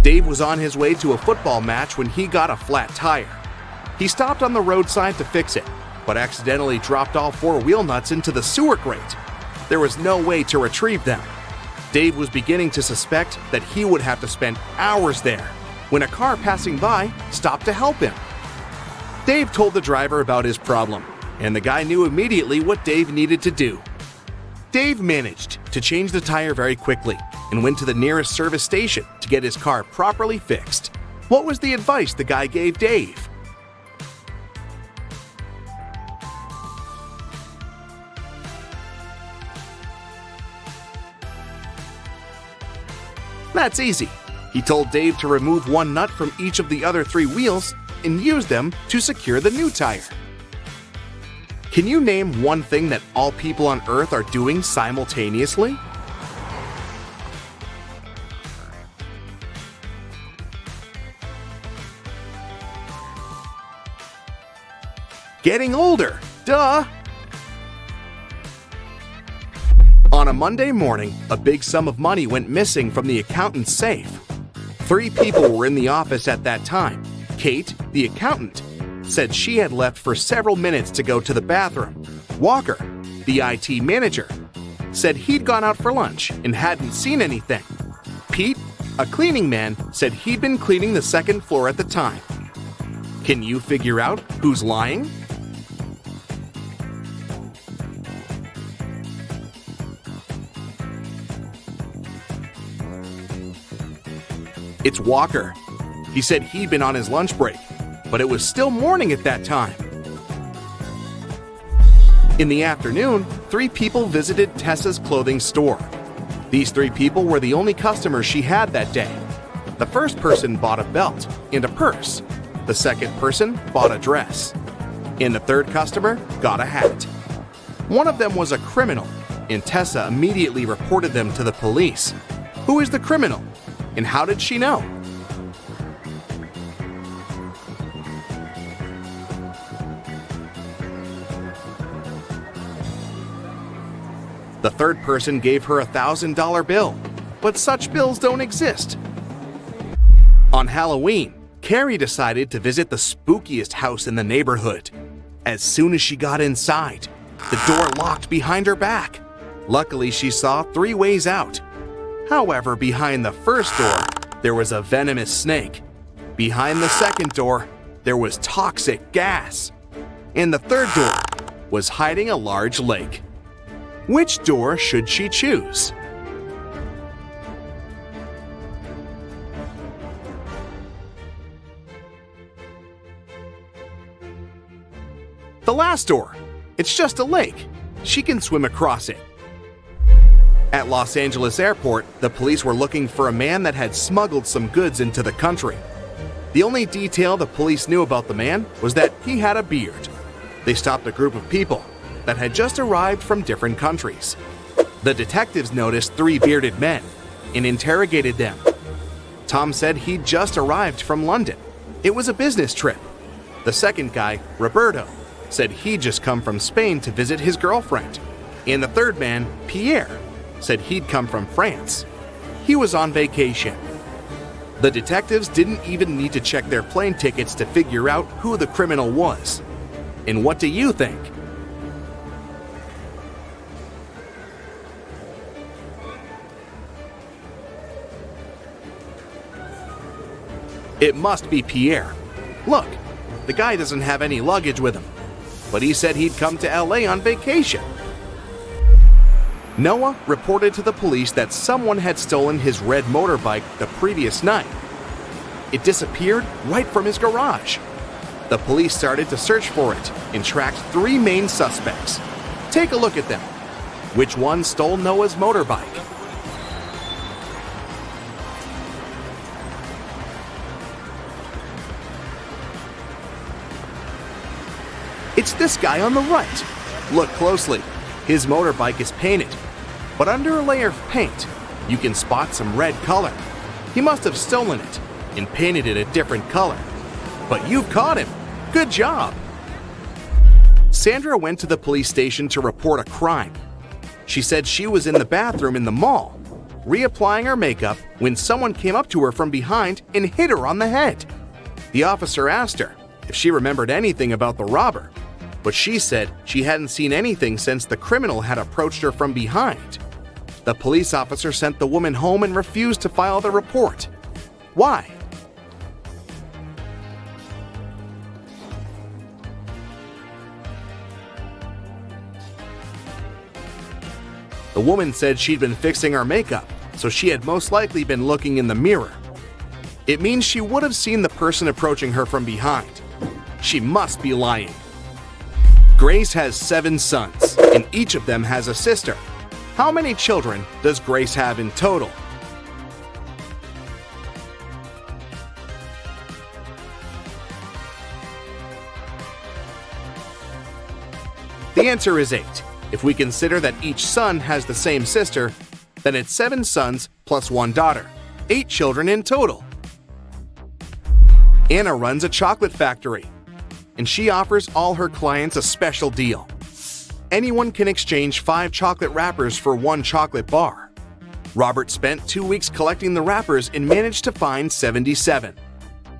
Dave was on his way to a football match when he got a flat tire. He stopped on the roadside to fix it, but accidentally dropped all 4 wheel nuts into the sewer grate. There was no way to retrieve them. Dave was beginning to suspect that he would have to spend hours there when a car passing by stopped to help him. Dave told the driver about his problem, and the guy knew immediately what Dave needed to do. Dave managed to change the tire very quickly and went to the nearest service station to get his car properly fixed. What was the advice the guy gave Dave? That's easy. He told Dave to remove 1 nut from each of the other 3 wheels and use them to secure the new tire. Can you name one thing that all people on Earth are doing simultaneously? Getting older, duh! On a Monday morning, a big sum of money went missing from the accountant's safe. 3 people were in the office at that time. Kate, the accountant, said she had left for several minutes to go to the bathroom. Walker, the IT manager, said he'd gone out for lunch and hadn't seen anything. Pete, a cleaning man, said he'd been cleaning the 2nd floor at the time. Can you figure out who's lying? It's Walker. He said he'd been on his lunch break, but it was still morning at that time. In the afternoon, 3 people visited Tessa's clothing store. These 3 people were the only customers she had that day. The first person bought a belt and a purse. The second person bought a dress. And the third customer got a hat. One of them was a criminal, and Tessa immediately reported them to the police. Who is the criminal? And how did she know? The third person gave her a $1,000 bill, but such bills don't exist. On Halloween, Carrie decided to visit the spookiest house in the neighborhood. As soon as she got inside, the door locked behind her back. Luckily, she saw 3 ways out. However, behind the first door, there was a venomous snake. Behind the second door, there was toxic gas. And the third door was hiding a large lake. Which door should she choose? The last door. It's just a lake. She can swim across it. At Los Angeles Airport, the police were looking for a man that had smuggled some goods into the country. The only detail the police knew about the man was that he had a beard. They stopped a group of people that had just arrived from different countries. The detectives noticed 3 bearded men and interrogated them. Tom said he'd just arrived from London. It was a business trip. The second guy, Roberto, said he'd just come from Spain to visit his girlfriend. And the third man, Pierre, said he'd come from France. He was on vacation. The detectives didn't even need to check their plane tickets to figure out who the criminal was. And what do you think? It must be Pierre. Look, the guy doesn't have any luggage with him, but he said he'd come to LA on vacation. Noah reported to the police that someone had stolen his red motorbike the previous night. It disappeared right from his garage. The police started to search for it and tracked 3 main suspects. Take a look at them. Which one stole Noah's motorbike? It's this guy on the right. Look closely. His motorbike is painted, but under a layer of paint, you can spot some red color. He must have stolen it and painted it a different color. But you've caught him. Good job. Sandra went to the police station to report a crime. She said she was in the bathroom in the mall. reapplying her makeup when someone came up to her from behind and hit her on the head. The officer asked her if she remembered anything about the robber, but she said she hadn't seen anything since the criminal had approached her from behind. The police officer sent the woman home and refused to file the report. Why? The woman said she'd been fixing her makeup, so she had most likely been looking in the mirror. It means she would have seen the person approaching her from behind. She must be lying. Grace has 7 sons, and each of them has a sister. How many children does Grace have in total? The answer is 8. If we consider that each son has the same sister, then it's 7 sons plus 1 daughter, 8 children in total. Anna runs a chocolate factory, and she offers all her clients a special deal. Anyone can exchange 5 chocolate wrappers for 1 chocolate bar. Robert spent 2 weeks collecting the wrappers and managed to find 77.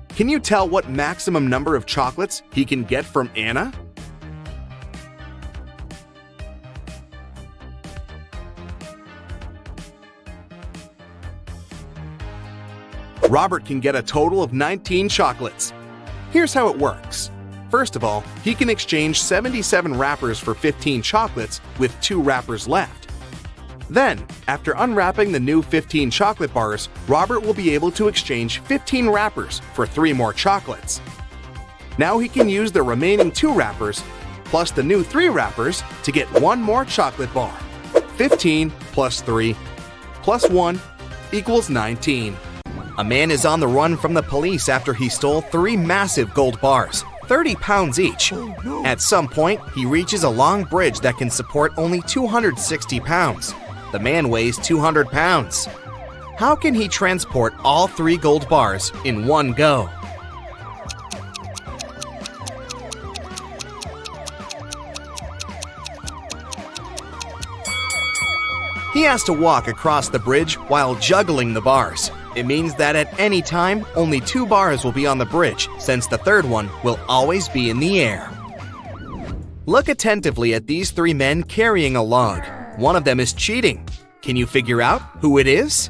Can you tell what maximum number of chocolates he can get from Anna? Robert can get a total of 19 chocolates. Here's how it works. First of all, he can exchange 77 wrappers for 15 chocolates with 2 wrappers left. Then, after unwrapping the new 15 chocolate bars, Robert will be able to exchange 15 wrappers for 3 more chocolates. Now he can use the remaining 2 wrappers plus the new 3 wrappers to get 1 more chocolate bar. 15 plus 3 plus 1 equals 19. A man is on the run from the police after he stole 3 massive gold bars, 30 pounds each. At some point, he reaches a long bridge that can support only 260 pounds. The man weighs 200 pounds. How can he transport all 3 gold bars in one go? He has to walk across the bridge while juggling the bars. It means that at any time, only 2 bars will be on the bridge, since the third one will always be in the air. Look attentively at these 3 men carrying a log. One of them is cheating. Can you figure out who it is?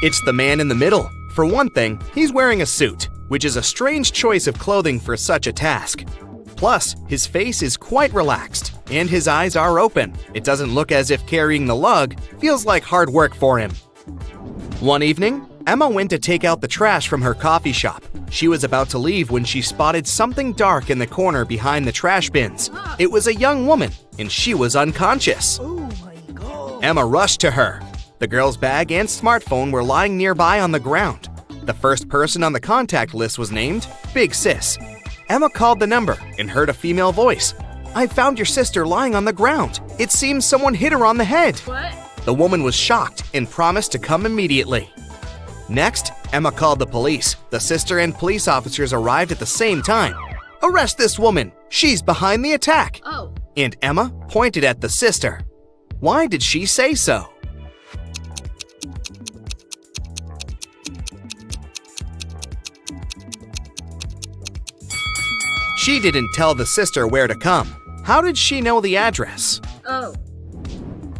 It's the man in the middle. For one thing, he's wearing a suit, which is a strange choice of clothing for such a task. Plus, his face is quite relaxed, and his eyes are open. It doesn't look as if carrying the lug feels like hard work for him. One evening, Emma went to take out the trash from her coffee shop. She was about to leave when she spotted something dark in the corner behind the trash bins. It was a young woman, and she was unconscious. Oh my God. Emma rushed to her. The girl's bag and smartphone were lying nearby on the ground. The first person on the contact list was named Big Sis. Emma called the number and heard a female voice. "I found your sister lying on the ground. It seems someone hit her on the head." What? The woman was shocked and promised to come immediately. Next, Emma called the police. The sister and police officers arrived at the same time. "Arrest this woman! She's behind the attack!" Oh. And Emma pointed at the sister. Why did she say so? She didn't tell the sister where to come. How did she know the address? Oh.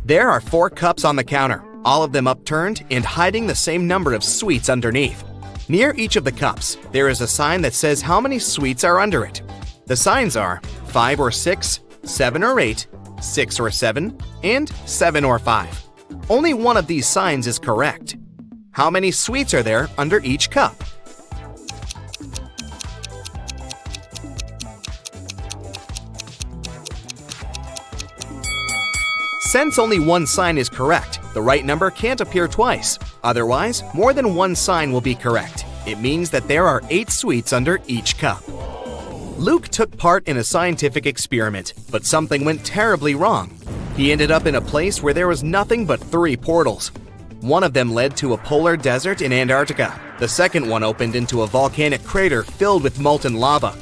There are 4 cups on the counter, all of them upturned and hiding the same number of sweets underneath. Near each of the cups, there is a sign that says how many sweets are under it. The signs are 5 or 6, 7 or 8, 6 or 7, and 7 or 5. Only one of these signs is correct. How many sweets are there under each cup? Since only one sign is correct, the right number can't appear twice. Otherwise, more than one sign will be correct. It means that there are 8 sweets under each cup. Luke took part in a scientific experiment, but something went terribly wrong. He ended up in a place where there was nothing but 3 portals. One of them led to a polar desert in Antarctica. The second one opened into a volcanic crater filled with molten lava.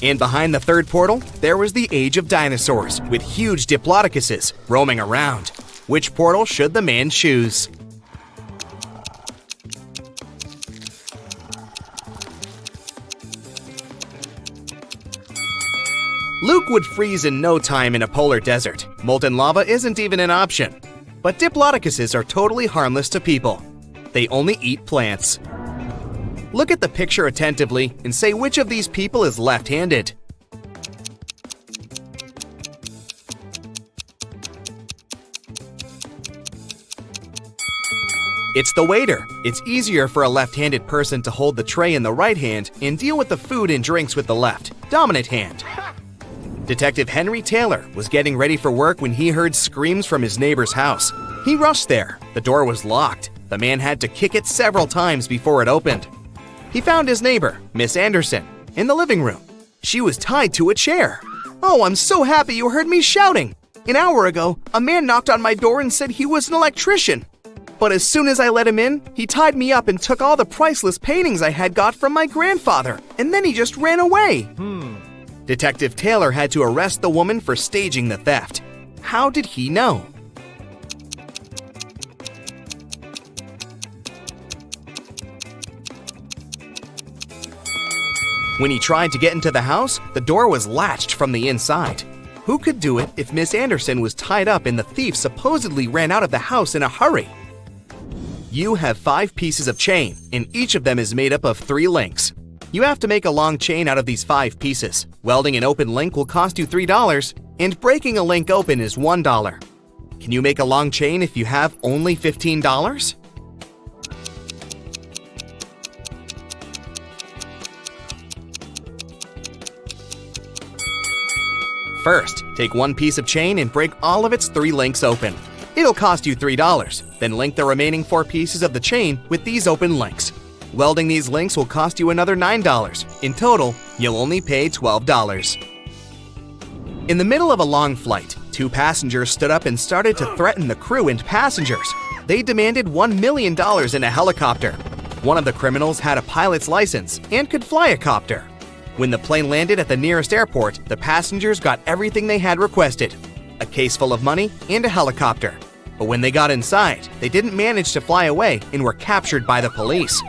And behind the third portal, there was the age of dinosaurs, with huge diplodocuses roaming around. Which portal should the man choose? Luke would freeze in no time in a polar desert. Molten lava isn't even an option. But diplodocuses are totally harmless to people. They only eat plants. Look at the picture attentively and say which of these people is left-handed. It's the waiter. It's easier for a left-handed person to hold the tray in the right hand and deal with the food and drinks with the left, dominant hand. Detective Henry Taylor was getting ready for work when he heard screams from his neighbor's house. He rushed there. The door was locked. The man had to kick it several times before it opened. He found his neighbor, Miss Anderson, in the living room. She was tied to a chair. "Oh, I'm so happy you heard me shouting. An hour ago, a man knocked on my door and said he was an electrician. But as soon as I let him in, he tied me up and took all the priceless paintings I had got from my grandfather, and then he just ran away." Detective Taylor had to arrest the woman for staging the theft. How did he know? When he tried to get into the house, the door was latched from the inside. Who could do it if Miss Anderson was tied up and the thief supposedly ran out of the house in a hurry? You have 5 pieces of chain, and each of them is made up of 3 links. You have to make a long chain out of these 5 pieces. Welding an open link will cost you $3, and breaking a link open is $1. Can you make a long chain if you have only $15? First, take 1 piece of chain and break all of its 3 links open. It'll cost you $3. Then link the remaining 4 pieces of the chain with these open links. Welding these links will cost you another $9. In total, you'll only pay $12. In the middle of a long flight, 2 passengers stood up and started to threaten the crew and passengers. They demanded $1 million in a helicopter. One of the criminals had a pilot's license and could fly a copter. When the plane landed at the nearest airport, the passengers got everything they had requested: a case full of money and a helicopter. But when they got inside, they didn't manage to fly away and were captured by the police.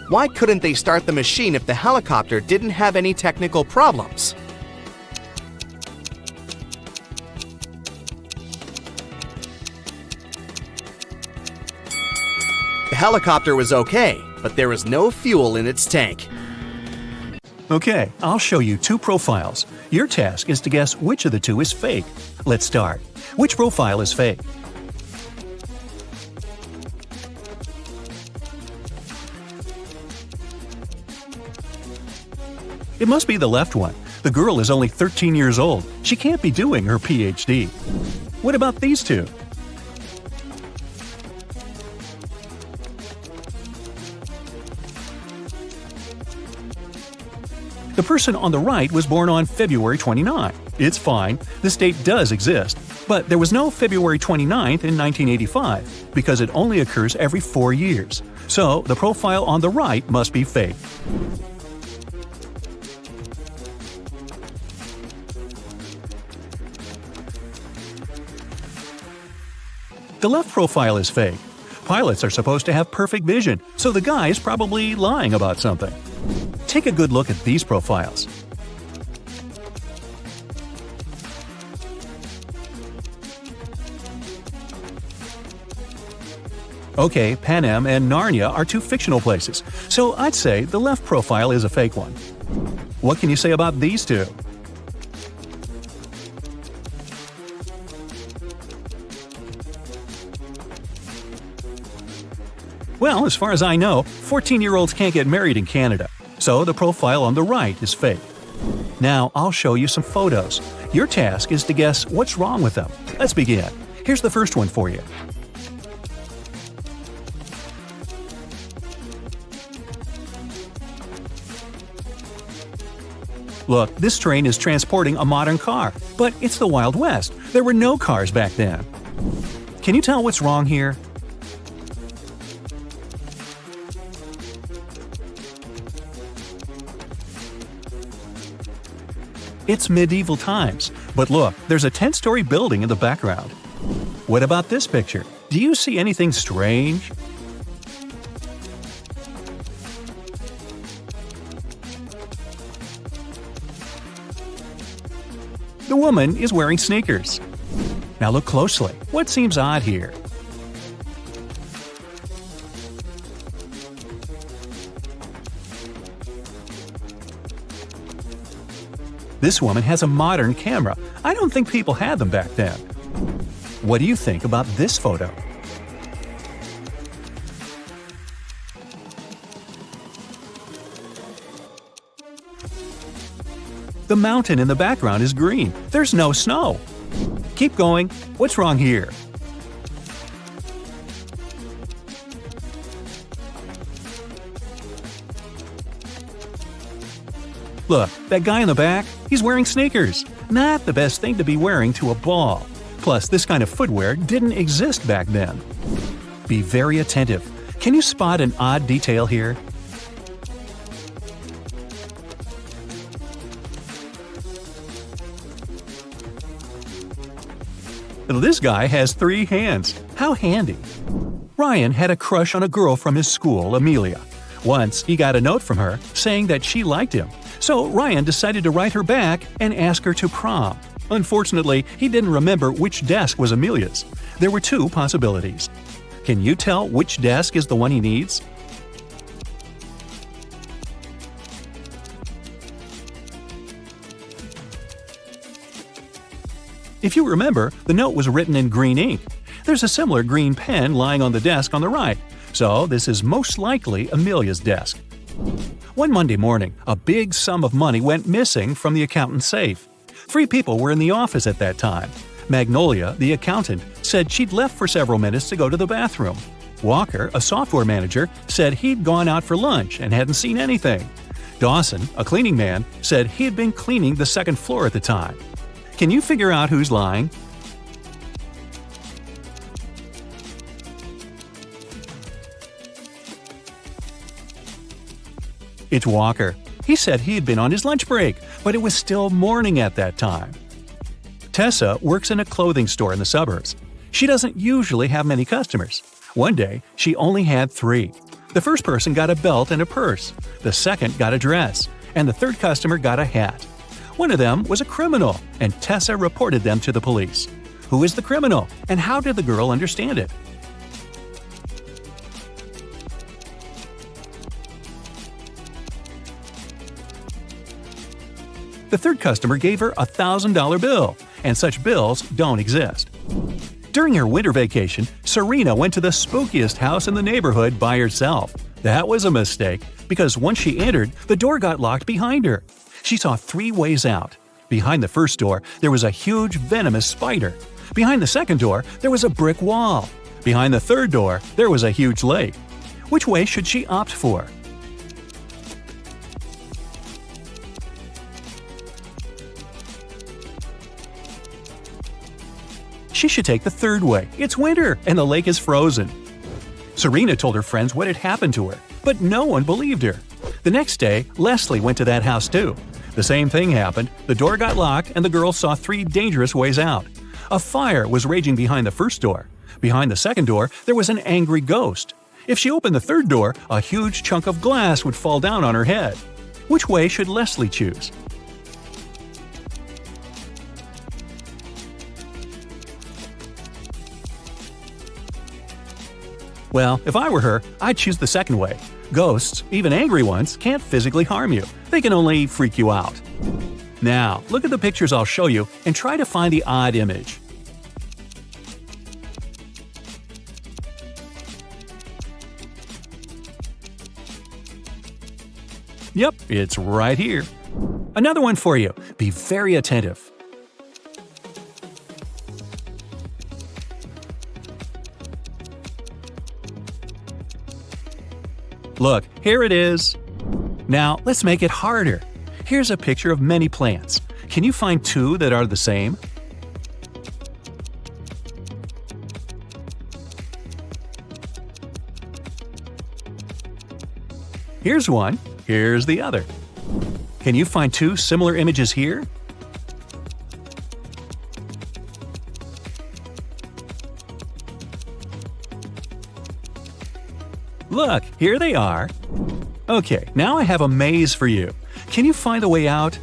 Why couldn't they start the machine if the helicopter didn't have any technical problems? The helicopter was okay, but there was no fuel in its tank. Okay, I'll show you 2 profiles. Your task is to guess which of the 2 is fake. Let's start. Which profile is fake? It must be the left one. The girl is only 13 years old. She can't be doing her PhD. What about these 2? The person on the right was born on February 29. It's fine, this date does exist. But there was no February 29th in 1985, because it only occurs every 4 years. So the profile on the right must be fake. The left profile is fake. Pilots are supposed to have perfect vision, so the guy is probably lying about something. Take a good look at these profiles. Okay, Pan Am and Narnia are 2 fictional places, so I'd say the left profile is a fake one. What can you say about these 2? Well, as far as I know, 14-year-olds can't get married in Canada, so the profile on the right is fake. Now, I'll show you some photos. Your task is to guess what's wrong with them. Let's begin. Here's the first one for you. Look, this train is transporting a modern car, but it's the Wild West. There were no cars back then. Can you tell what's wrong here? It's medieval times, but look, there's a 10-story building in the background. What about this picture? Do you see anything strange? The woman is wearing sneakers. Now look closely. What seems odd here? This woman has a modern camera. I don't think people had them back then. What do you think about this photo? The mountain in the background is green. There's no snow. Keep going. What's wrong here? Look, that guy in the back, he's wearing sneakers. Not the best thing to be wearing to a ball. Plus, this kind of footwear didn't exist back then. Be very attentive. Can you spot an odd detail here? This guy has 3 hands. How handy. Ryan had a crush on a girl from his school, Amelia. Once, he got a note from her saying that she liked him. So Ryan decided to write her back and ask her to prom. Unfortunately, he didn't remember which desk was Amelia's. There were 2 possibilities. Can you tell which desk is the one he needs? If you remember, the note was written in green ink. There's a similar green pen lying on the desk on the right, so this is most likely Amelia's desk. One Monday morning, a big sum of money went missing from the accountant's safe. 3 people were in the office at that time. Magnolia, the accountant, said she'd left for several minutes to go to the bathroom. Walker, a software manager, said he'd gone out for lunch and hadn't seen anything. Dawson, a cleaning man, said he had been cleaning the 2nd floor at the time. Can you figure out who's lying? It's Walker. He said he had been on his lunch break, but it was still morning at that time. Tessa works in a clothing store in the suburbs. She doesn't usually have many customers. One day, she only had 3. The first person got a belt and a purse, the second got a dress, and the third customer got a hat. One of them was a criminal, and Tessa reported them to the police. Who is the criminal, and how did the girl understand it? The third customer gave her a $1,000 bill, and such bills don't exist. During her winter vacation, Serena went to the spookiest house in the neighborhood by herself. That was a mistake, because once she entered, the door got locked behind her. She saw 3 ways out. Behind the first door, there was a huge venomous spider. Behind the second door, there was a brick wall. Behind the third door, there was a huge lake. Which way should she opt for? She should take the third way. It's winter, and the lake is frozen. Serena told her friends what had happened to her, but no one believed her. The next day, Leslie went to that house too. The same thing happened. The door got locked, and the girl saw 3 dangerous ways out. A fire was raging behind the first door. Behind the second door, there was an angry ghost. If she opened the third door, a huge chunk of glass would fall down on her head. Which way should Leslie choose? Well, if I were her, I'd choose the second way. Ghosts, even angry ones, can't physically harm you. They can only freak you out. Now, look at the pictures I'll show you and try to find the odd image. Yep, it's right here. Another one for you. Be very attentive. Look, here it is. Now, let's make it harder. Here's a picture of many plants. Can you find 2 that are the same? Here's one. Here's the other. Can you find 2 similar images here? Look, here they are. Okay, now I have a maze for you. Can you find the way out?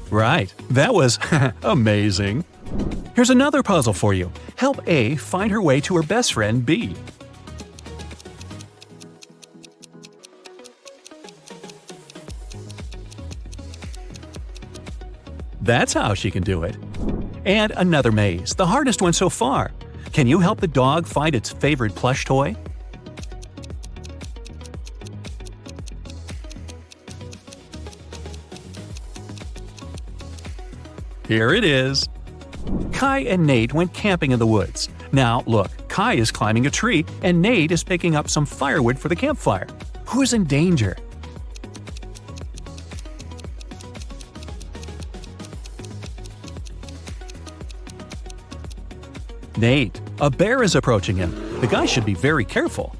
Right, that was amazing. Here's another puzzle for you. Help A find her way to her best friend B. That's how she can do it. And another maze, the hardest one so far. Can you help the dog find its favorite plush toy? Here it is. Kai and Nate went camping in the woods. Now, look, Kai is climbing a tree and Nate is picking up some firewood for the campfire. Who's in danger? Nate. A bear is approaching him. The guy should be very careful.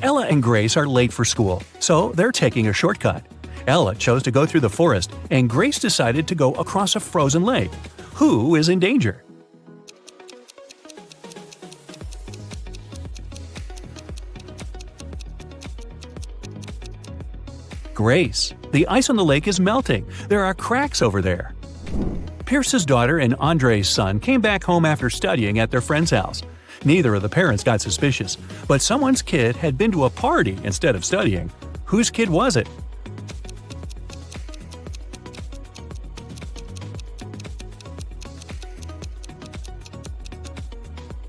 Ella and Grace are late for school, so they're taking a shortcut. Ella chose to go through the forest, and Grace decided to go across a frozen lake. Who is in danger? Grace. The ice on the lake is melting. There are cracks over there. Pierce's daughter and Andre's son came back home after studying at their friend's house. Neither of the parents got suspicious, but someone's kid had been to a party instead of studying. Whose kid was it?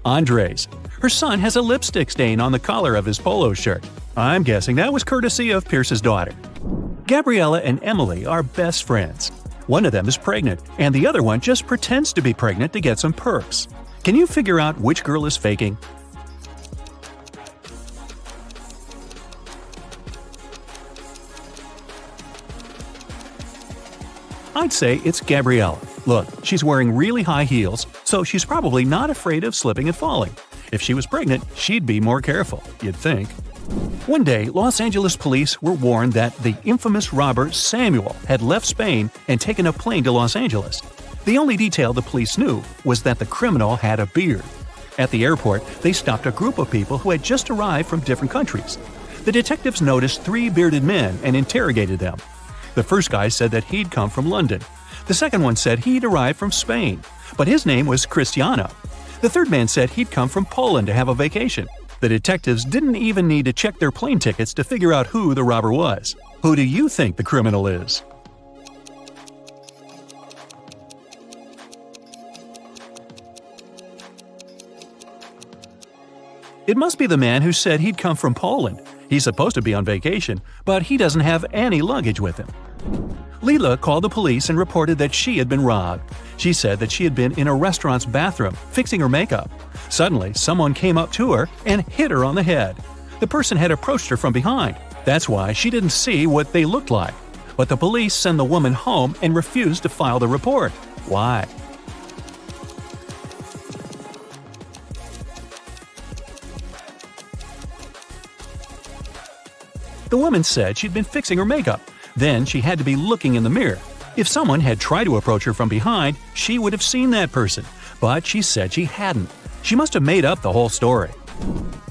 Andre's. Her son has a lipstick stain on the collar of his polo shirt. I'm guessing that was courtesy of Pierce's daughter. Gabriella and Emily are best friends. One of them is pregnant, and the other one just pretends to be pregnant to get some perks. Can you figure out which girl is faking? I'd say it's Gabriella. Look, she's wearing really high heels, so she's probably not afraid of slipping and falling. If she was pregnant, she'd be more careful, you'd think. One day, Los Angeles police were warned that the infamous robber Samuel had left Spain and taken a plane to Los Angeles. The only detail the police knew was that the criminal had a beard. At the airport, they stopped a group of people who had just arrived from different countries. The detectives noticed 3 bearded men and interrogated them. The first guy said that he'd come from London. The second one said he'd arrived from Spain, but his name was Cristiano. The third man said he'd come from Poland to have a vacation. The detectives didn't even need to check their plane tickets to figure out who the robber was. Who do you think the criminal is? It must be the man who said he'd come from Poland. He's supposed to be on vacation, but he doesn't have any luggage with him. Leela called the police and reported that she had been robbed. She said that she had been in a restaurant's bathroom, fixing her makeup. Suddenly, someone came up to her and hit her on the head. The person had approached her from behind. That's why she didn't see what they looked like. But the police sent the woman home and refused to file the report. Why? The woman said she'd been fixing her makeup. Then she had to be looking in the mirror. If someone had tried to approach her from behind, she would have seen that person. But she said she hadn't. She must have made up the whole story.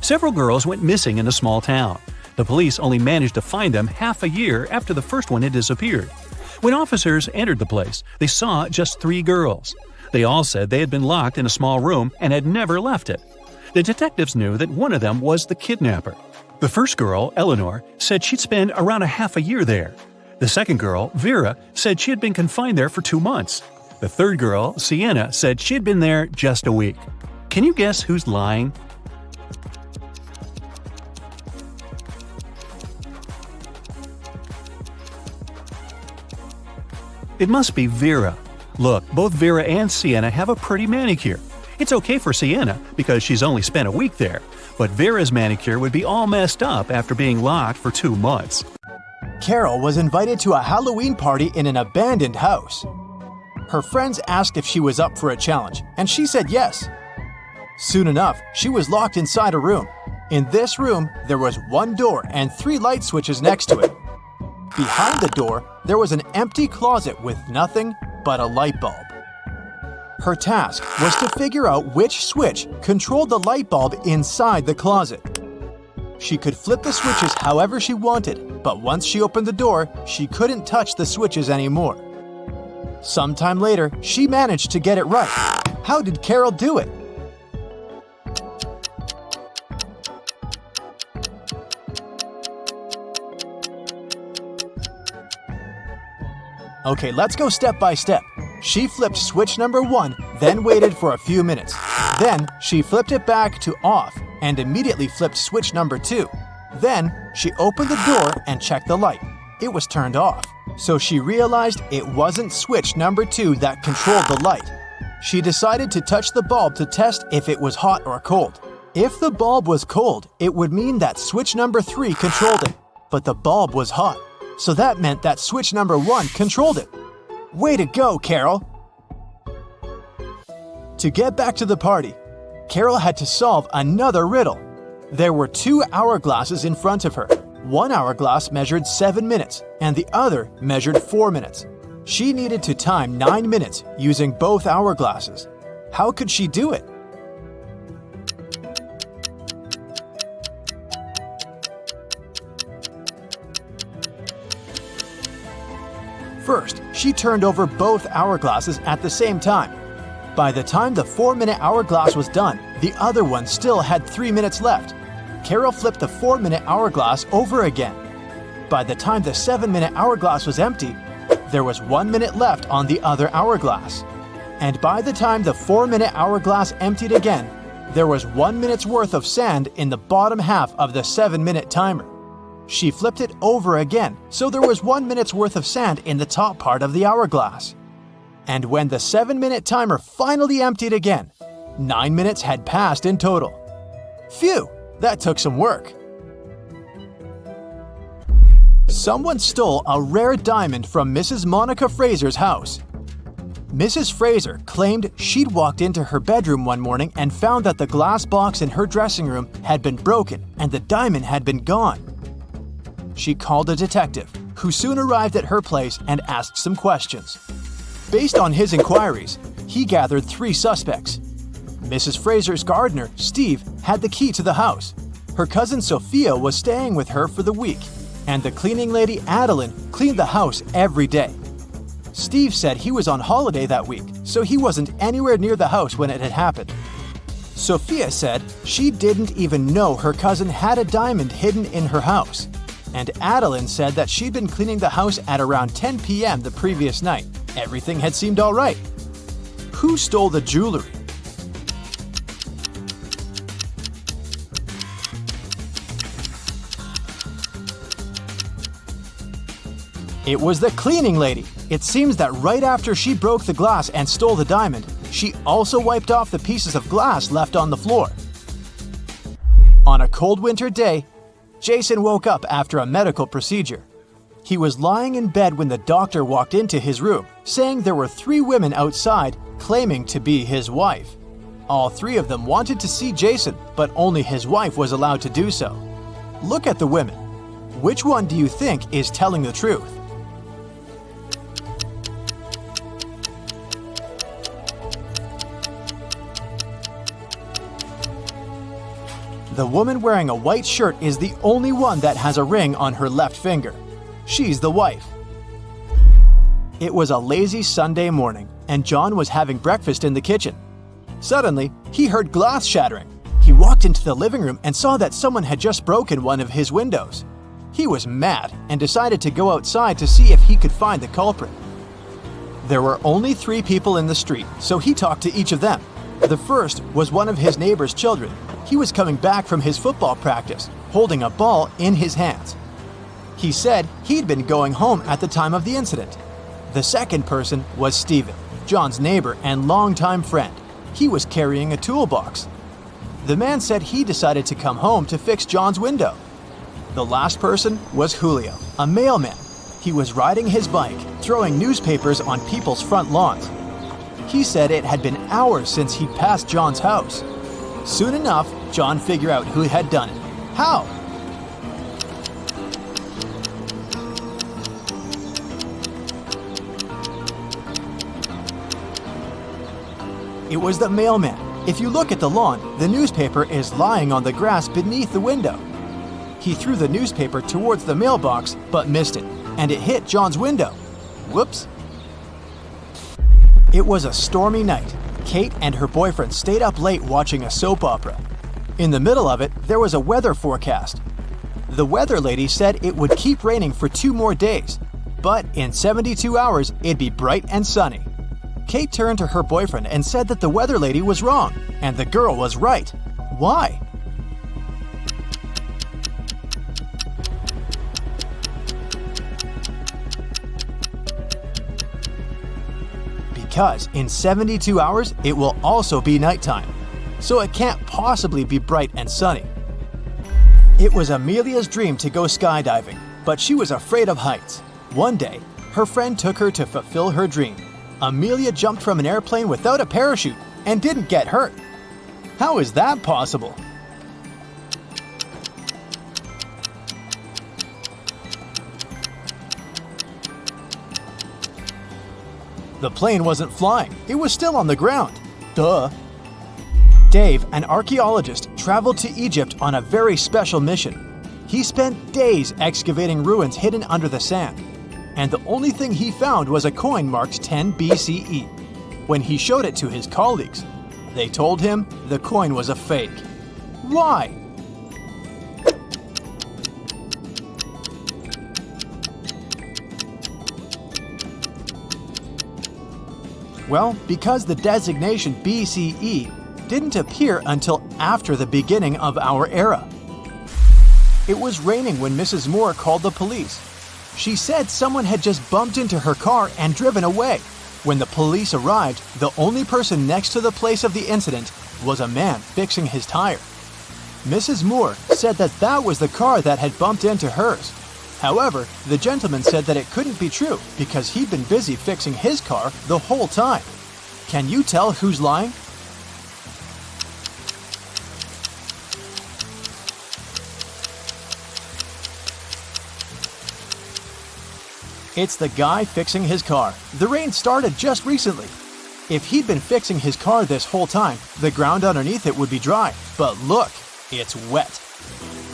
Several girls went missing in a small town. The police only managed to find them half a year after the first one had disappeared. When officers entered the place, they saw just 3 girls. They all said they had been locked in a small room and had never left it. The detectives knew that one of them was the kidnapper. The first girl, Eleanor, said she'd spend around a half a year there. The second girl, Vera, said she had been confined there for 2 months. The third girl, Sienna, said she'd been there just a week. Can you guess who's lying? It must be Vera. Look, both Vera and Sienna have a pretty manicure. It's okay for Sienna because she's only spent a week there, but Vera's manicure would be all messed up after being locked for 2 months. Carol was invited to a Halloween party in an abandoned house. Her friends asked if she was up for a challenge, and she said yes. Soon enough, she was locked inside a room. In this room, there was 1 door and 3 light switches next to it. Behind the door, there was an empty closet with nothing but a light bulb. Her task was to figure out which switch controlled the light bulb inside the closet. She could flip the switches however she wanted, but once she opened the door, she couldn't touch the switches anymore. Sometime later, she managed to get it right. How did Carol do it? Okay, let's go step by step. She flipped switch number 1, then waited for a few minutes. Then, she flipped it back to off and immediately flipped switch number 2. Then, she opened the door and checked the light. It was turned off. So she realized it wasn't switch number 2 that controlled the light. She decided to touch the bulb to test if it was hot or cold. If the bulb was cold, it would mean that switch number 3 controlled it. But the bulb was hot, so that meant that switch number 1 controlled it. Way to go, Carol! To get back to the party, Carol had to solve another riddle. There were 2 hourglasses in front of her. One hourglass measured 7 minutes, and the other measured 4 minutes. She needed to time 9 minutes using both hourglasses. How could she do it? First, she turned over both hourglasses at the same time. By the time the 4-minute hourglass was done, the other one still had 3 minutes left. Carol flipped the 4-minute hourglass over again. By the time the 7-minute hourglass was empty, there was 1 minute left on the other hourglass. And by the time the 4-minute hourglass emptied again, there was 1 minute's worth of sand in the bottom half of the 7-minute timer. She flipped it over again, so there was 1 minute's worth of sand in the top part of the hourglass. And when the 7-minute timer finally emptied again, 9 minutes had passed in total. Phew, that took some work. Someone stole a rare diamond from Mrs. Monica Fraser's house. Mrs. Fraser claimed she'd walked into her bedroom one morning and found that the glass box in her dressing room had been broken and the diamond had been gone. She called a detective, who soon arrived at her place and asked some questions. Based on his inquiries, he gathered 3 suspects. Mrs. Fraser's gardener, Steve, had the key to the house. Her cousin Sophia was staying with her for the week, and the cleaning lady Adeline cleaned the house every day. Steve said he was on holiday that week, so he wasn't anywhere near the house when it had happened. Sophia said she didn't even know her cousin had a diamond hidden in her house. And Adeline said that she'd been cleaning the house at around 10 p.m. the previous night. Everything had seemed all right. Who stole the jewelry? It was the cleaning lady. It seems that right after she broke the glass and stole the diamond, she also wiped off the pieces of glass left on the floor. On a cold winter day, Jason woke up after a medical procedure. He was lying in bed when the doctor walked into his room, saying there were 3 women outside claiming to be his wife. All 3 of them wanted to see Jason, but only his wife was allowed to do so. Look at the women. Which one do you think is telling the truth? The woman wearing a white shirt is the only one that has a ring on her left finger. She's the wife. It was a lazy Sunday morning, and John was having breakfast in the kitchen. Suddenly, he heard glass shattering. He walked into the living room and saw that someone had just broken one of his windows. He was mad and decided to go outside to see if he could find the culprit. There were only 3 people in the street, so he talked to each of them. The first was one of his neighbor's children. He was coming back from his football practice, holding a ball in his hands. He said he'd been going home at the time of the incident. The second person was Stephen, John's neighbor and longtime friend. He was carrying a toolbox. The man said he decided to come home to fix John's window. The last person was Julio, a mailman. He was riding his bike, throwing newspapers on people's front lawns. He said it had been hours since he'd passed John's house. Soon enough, John figured out who had done it. How? It was the mailman. If you look at the lawn, the newspaper is lying on the grass beneath the window. He threw the newspaper towards the mailbox but missed it, and it hit John's window. Whoops. It was a stormy night. Kate and her boyfriend stayed up late watching a soap opera. In the middle of it, there was a weather forecast. The weather lady said it would keep raining for 2 more days, but in 72 hours, it'd be bright and sunny. Kate turned to her boyfriend and said that the weather lady was wrong, and the girl was right. Why? Because in 72 hours, it will also be nighttime, so it can't possibly be bright and sunny. It was Amelia's dream to go skydiving, but she was afraid of heights. One day, her friend took her to fulfill her dream. Amelia jumped from an airplane without a parachute and didn't get hurt. How is that possible? The plane wasn't flying, it was still on the ground. Duh. Dave, an archaeologist, traveled to Egypt on a very special mission. He spent days excavating ruins hidden under the sand, and the only thing he found was a coin marked 10 BCE. When he showed it to his colleagues, they told him the coin was a fake. Why? Well, because the designation BCE didn't appear until after the beginning of our era. It was raining when Mrs. Moore called the police. She said someone had just bumped into her car and driven away. When the police arrived, the only person next to the place of the incident was a man fixing his tire. Mrs. Moore said that that was the car that had bumped into hers. However, the gentleman said that it couldn't be true because he'd been busy fixing his car the whole time. Can you tell who's lying? It's the guy fixing his car. The rain started just recently. If he'd been fixing his car this whole time, the ground underneath it would be dry. But look, it's wet.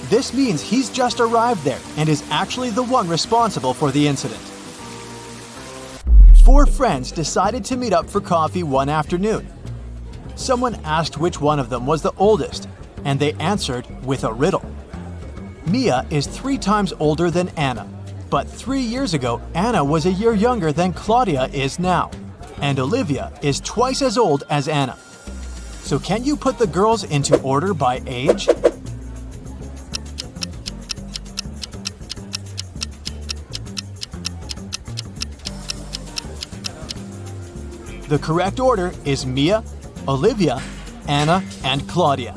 This means he's just arrived there and is actually the one responsible for the incident. 4 friends decided to meet up for coffee one afternoon. Someone asked which one of them was the oldest, and they answered with a riddle. Mia is 3 times older than Anna, but 3 years ago, Anna was a year younger than Claudia is now, and Olivia is twice as old as Anna. So can you put the girls into order by age? The correct order is Mia, Olivia, Anna, and Claudia.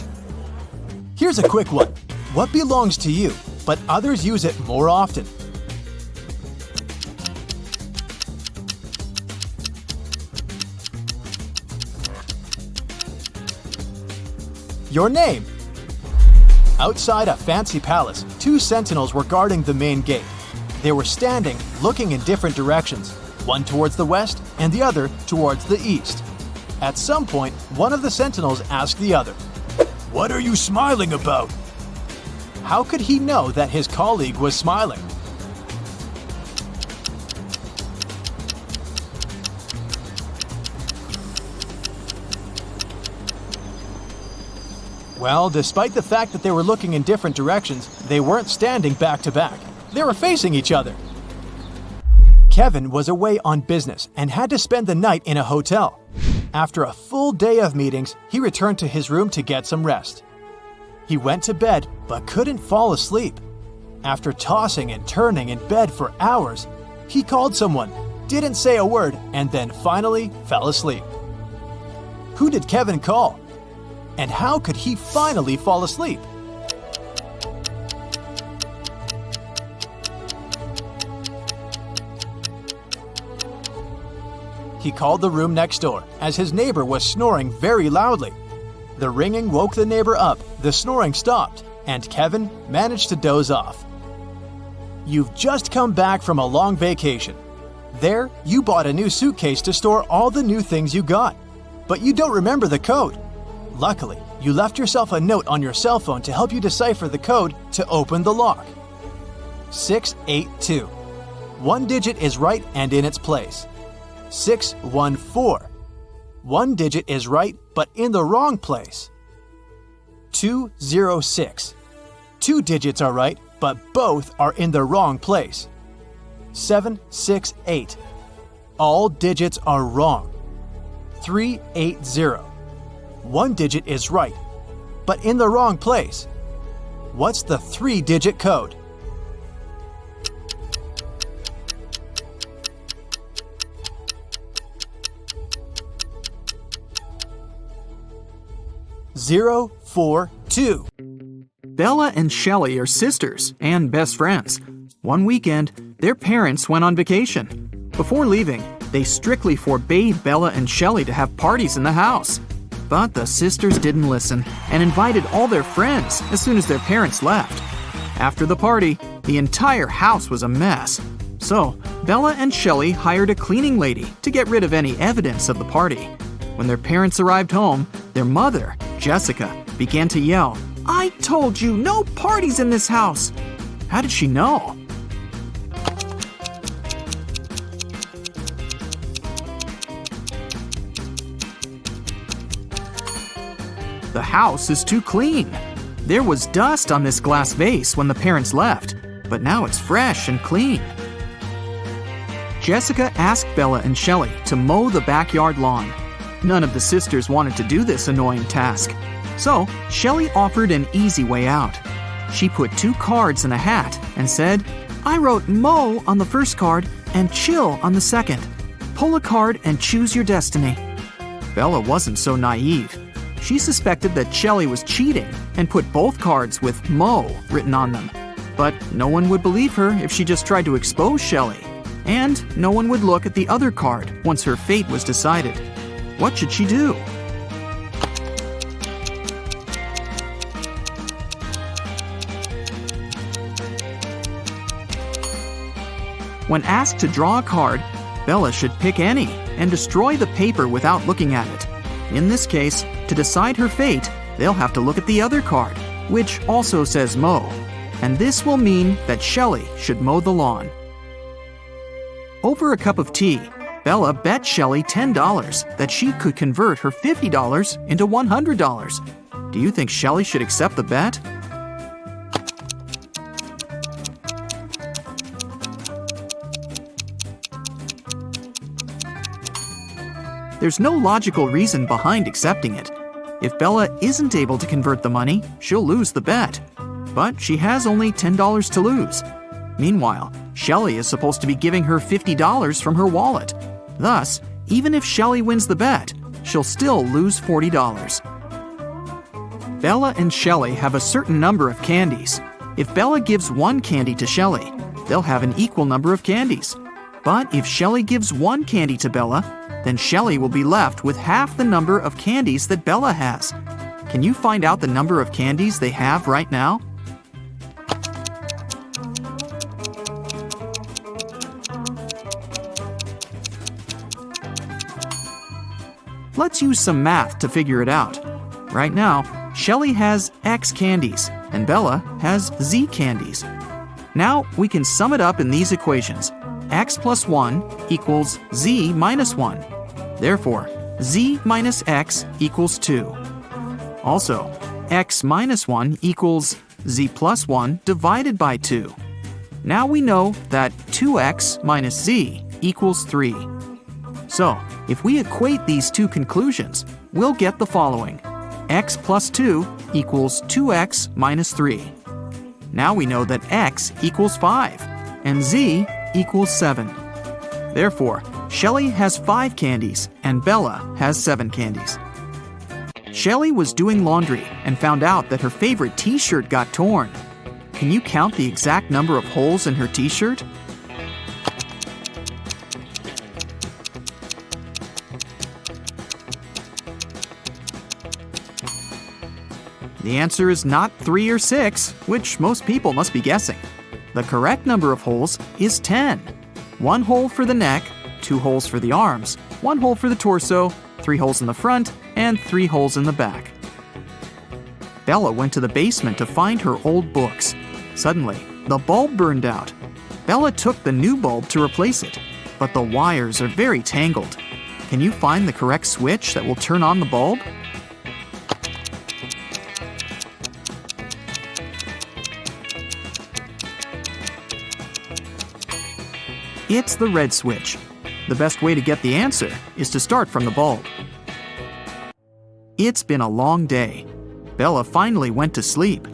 Here's a quick one. What belongs to you, but others use it more often? Your name. Outside a fancy palace, 2 sentinels were guarding the main gate. They were standing, looking in different directions, one towards the west and the other towards the east. At some point, one of the sentinels asked the other, "What are you smiling about?" How could he know that his colleague was smiling? Well, despite the fact that they were looking in different directions, they weren't standing back to back. They were facing each other. Kevin was away on business and had to spend the night in a hotel. After a full day of meetings, he returned to his room to get some rest. He went to bed but couldn't fall asleep. After tossing and turning in bed for hours, he called someone, didn't say a word, and then finally fell asleep. Who did Kevin call? And how could he finally fall asleep? He called the room next door, as his neighbor was snoring very loudly. The ringing woke the neighbor up, the snoring stopped, and Kevin managed to doze off. You've just come back from a long vacation. There, you bought a new suitcase to store all the new things you got. but you don't remember the code. Luckily, you left yourself a note on your cell phone to help you decipher the code to open the lock. 682. One digit is right and in its place. 614. One digit is right but in the wrong place. 206. Two digits are right but both are in the wrong place. 768. All digits are wrong. 380. One digit is right, but in the wrong place. What's the 3-digit code? Zero, 4, 2. Bella and Shelley are sisters and best friends. One weekend, their parents went on vacation. Before leaving, they strictly forbade Bella and Shelley to have parties in the house. But the sisters didn't listen and invited all their friends as soon as their parents left. After the party, the entire house was a mess. So, Bella and Shelley hired a cleaning lady to get rid of any evidence of the party. When their parents arrived home, their mother, Jessica, began to yell, "I told you, no parties in this house!" How did she know? The house is too clean. There was dust on this glass vase when the parents left, but now it's fresh and clean. Jessica asked Bella and Shelley to mow the backyard lawn. None of the sisters wanted to do this annoying task, so Shelley offered an easy way out. She put 2 cards in a hat and said, "I wrote mow on the first card and chill on the second. Pull a card and choose your destiny." Bella wasn't so naive. She suspected that Shelley was cheating and put both cards with mow written on them. But no one would believe her if she just tried to expose Shelley. And no one would look at the other card once her fate was decided. What should she do? When asked to draw a card, Bella should pick any and destroy the paper without looking at it. In this case, to decide her fate, they'll have to look at the other card, which also says mow. And this will mean that Shelley should mow the lawn. Over a cup of tea, Bella bet Shelley $10 that she could convert her $50 into $100. Do you think Shelley should accept the bet? There's no logical reason behind accepting it. If Bella isn't able to convert the money, she'll lose the bet. But she has only $10 to lose. Meanwhile, Shelley is supposed to be giving her $50 from her wallet. Thus, even if Shelley wins the bet, she'll still lose $40. Bella and Shelley have a certain number of candies. If Bella gives 1 candy to Shelley, they'll have an equal number of candies. But if Shelley gives 1 candy to Bella, then Shelley will be left with half the number of candies that Bella has. Can you find out the number of candies they have right now? Let's use some math to figure it out. Right now, Shelley has X candies and Bella has Z candies. Now we can sum it up in these equations. X plus 1 equals Z minus 1. Therefore, Z minus X equals 2. Also, X minus 1 equals Z plus 1 divided by 2. Now we know that 2X minus Z equals 3. So, if we equate these two conclusions, we'll get the following. X plus 2 equals 2X minus 3. Now we know that X equals 5 and Z equals 7. Therefore, Shelley has 5 candies and Bella has 7 candies. Shelley was doing laundry and found out that her favorite t-shirt got torn. Can you count the exact number of holes in her t-shirt? The answer is not 3 or 6, which most people must be guessing. The correct number of holes is 10. 1 hole for the neck, 2 holes for the arms, 1 hole for the torso, 3 holes in the front, and 3 holes in the back. Bella went to the basement to find her old books. Suddenly, the bulb burned out. Bella took the new bulb to replace it, but the wires are very tangled. Can you find the correct switch that will turn on the bulb? It's the red switch. The best way to get the answer is to start from the bulb. It's been a long day. Bella finally went to sleep.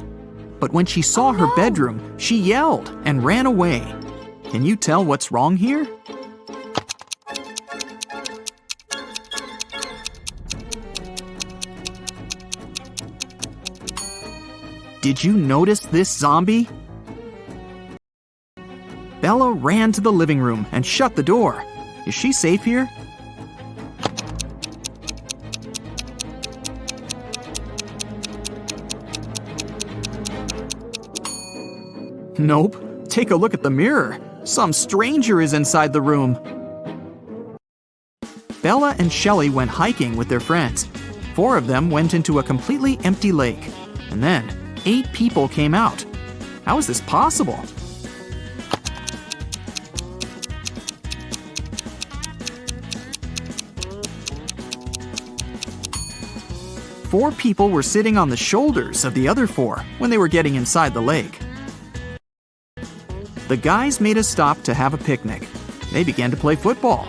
But when she saw her bedroom, she yelled and ran away. Can you tell what's wrong here? Did you notice this zombie? Bella ran to the living room and shut the door. Is she safe here? Nope. Take a look at the mirror. Some stranger is inside the room. Bella and Shelley went hiking with their friends. 4 of them went into a completely empty lake. And then 8 people came out. How is this possible? Four people were sitting on the shoulders of the other 4 when they were getting inside the lake. The guys made a stop to have a picnic. They began to play football.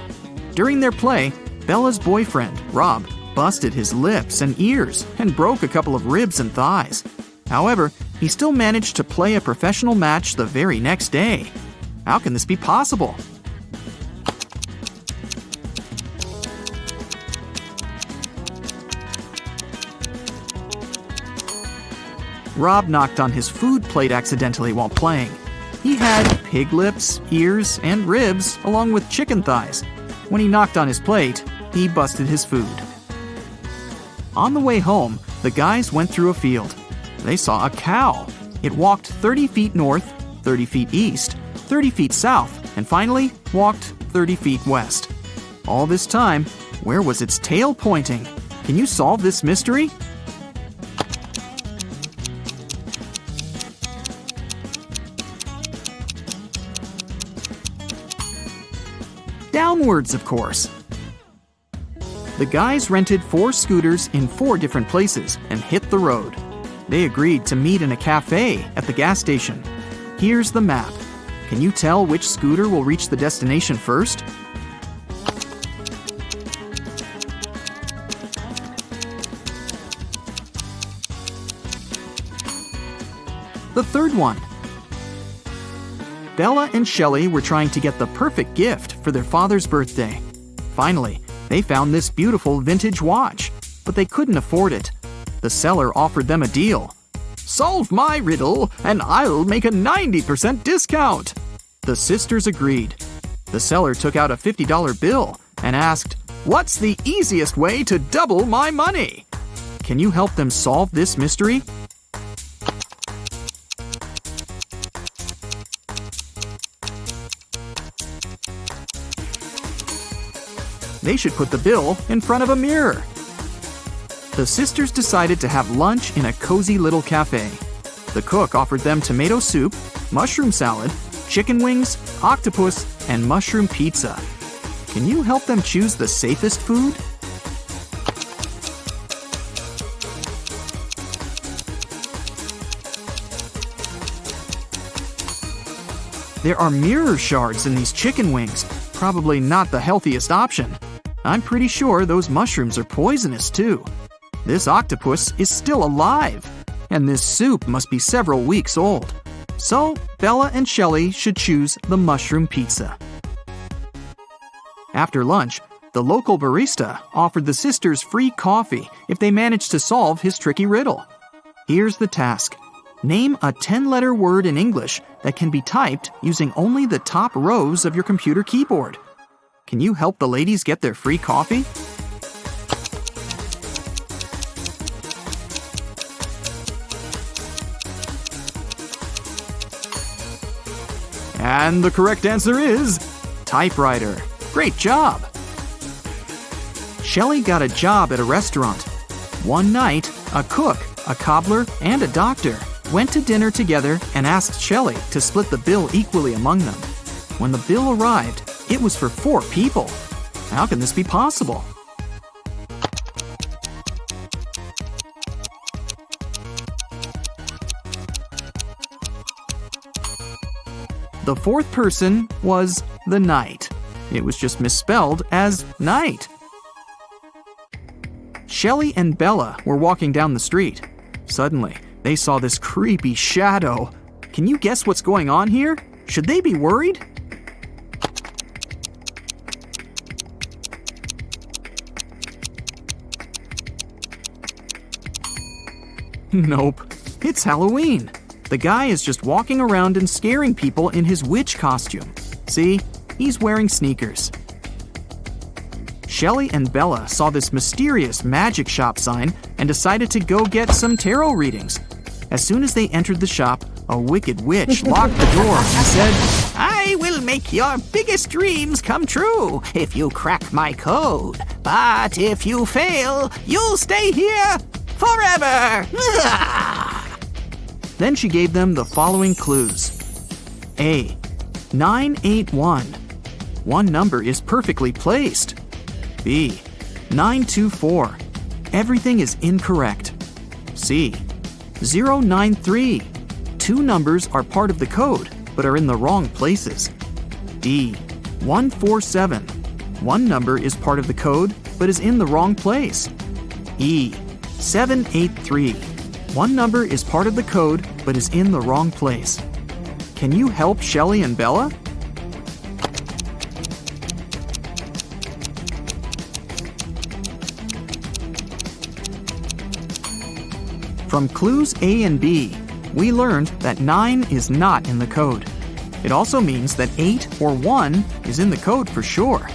During their play, Bella's boyfriend, Rob, busted his lips and ears and broke a couple of ribs and thighs. However, he still managed to play a professional match the very next day. How can this be possible? Rob knocked on his food plate accidentally while playing. He had pig lips, ears, and ribs, along with chicken thighs. When he knocked on his plate, he busted his food. On the way home, the guys went through a field. They saw a cow. It walked 30 feet north, 30 feet east, 30 feet south, and finally walked 30 feet west. All this time, where was its tail pointing? Can you solve this mystery? Downwards, of course. The guys rented 4 scooters in 4 different places and hit the road. They agreed to meet in a cafe at the gas station. Here's the map. Can you tell which scooter will reach the destination first? The third one. Bella and Shelley were trying to get the perfect gift for their father's birthday. Finally, they found this beautiful vintage watch, but they couldn't afford it. The seller offered them a deal. "Solve my riddle, and I'll make a 90% discount." The sisters agreed. The seller took out a $50 bill and asked, "What's the easiest way to double my money?" Can you help them solve this mystery? They should put the bill in front of a mirror. The sisters decided to have lunch in a cozy little cafe. The cook offered them tomato soup, mushroom salad, chicken wings, octopus, and mushroom pizza. Can you help them choose the safest food? There are mirror shards in these chicken wings. Probably not the healthiest option. I'm pretty sure those mushrooms are poisonous too. This octopus is still alive, and this soup must be several weeks old. So, Bella and Shelley should choose the mushroom pizza. After lunch, the local barista offered the sisters free coffee if they managed to solve his tricky riddle. Here's the task. Name a 10-letter word in English that can be typed using only the top rows of your computer keyboard. Can you help the ladies get their free coffee? And the correct answer is typewriter. Great job! Shelley got a job at a restaurant. One night, a cook, a cobbler, and a doctor went to dinner together and asked Shelley to split the bill equally among them. When the bill arrived, it was for 4 people. How can this be possible? The 4th person was the knight. It was just misspelled as night. Shelley and Bella were walking down the street. Suddenly, they saw this creepy shadow. Can you guess what's going on here? Should they be worried? Nope. It's Halloween. The guy is just walking around and scaring people in his witch costume. See? He's wearing sneakers. Shelley and Bella saw this mysterious magic shop sign and decided to go get some tarot readings. As soon as they entered the shop, a wicked witch locked the door and said, "I will make your biggest dreams come true if you crack my code. But if you fail, you'll stay here forever." Then she gave them the following clues. A. 981. One number is perfectly placed. B. 924. Everything is incorrect. C. 093. 2 numbers are part of the code, but are in the wrong places. D. 147. One number is part of the code, but is in the wrong place. E. 783. One number is part of the code, but is in the wrong place. Can you help Shelley and Bella? From clues A and B, we learned that 9 is not in the code. It also means that 8 or 1 is in the code for sure.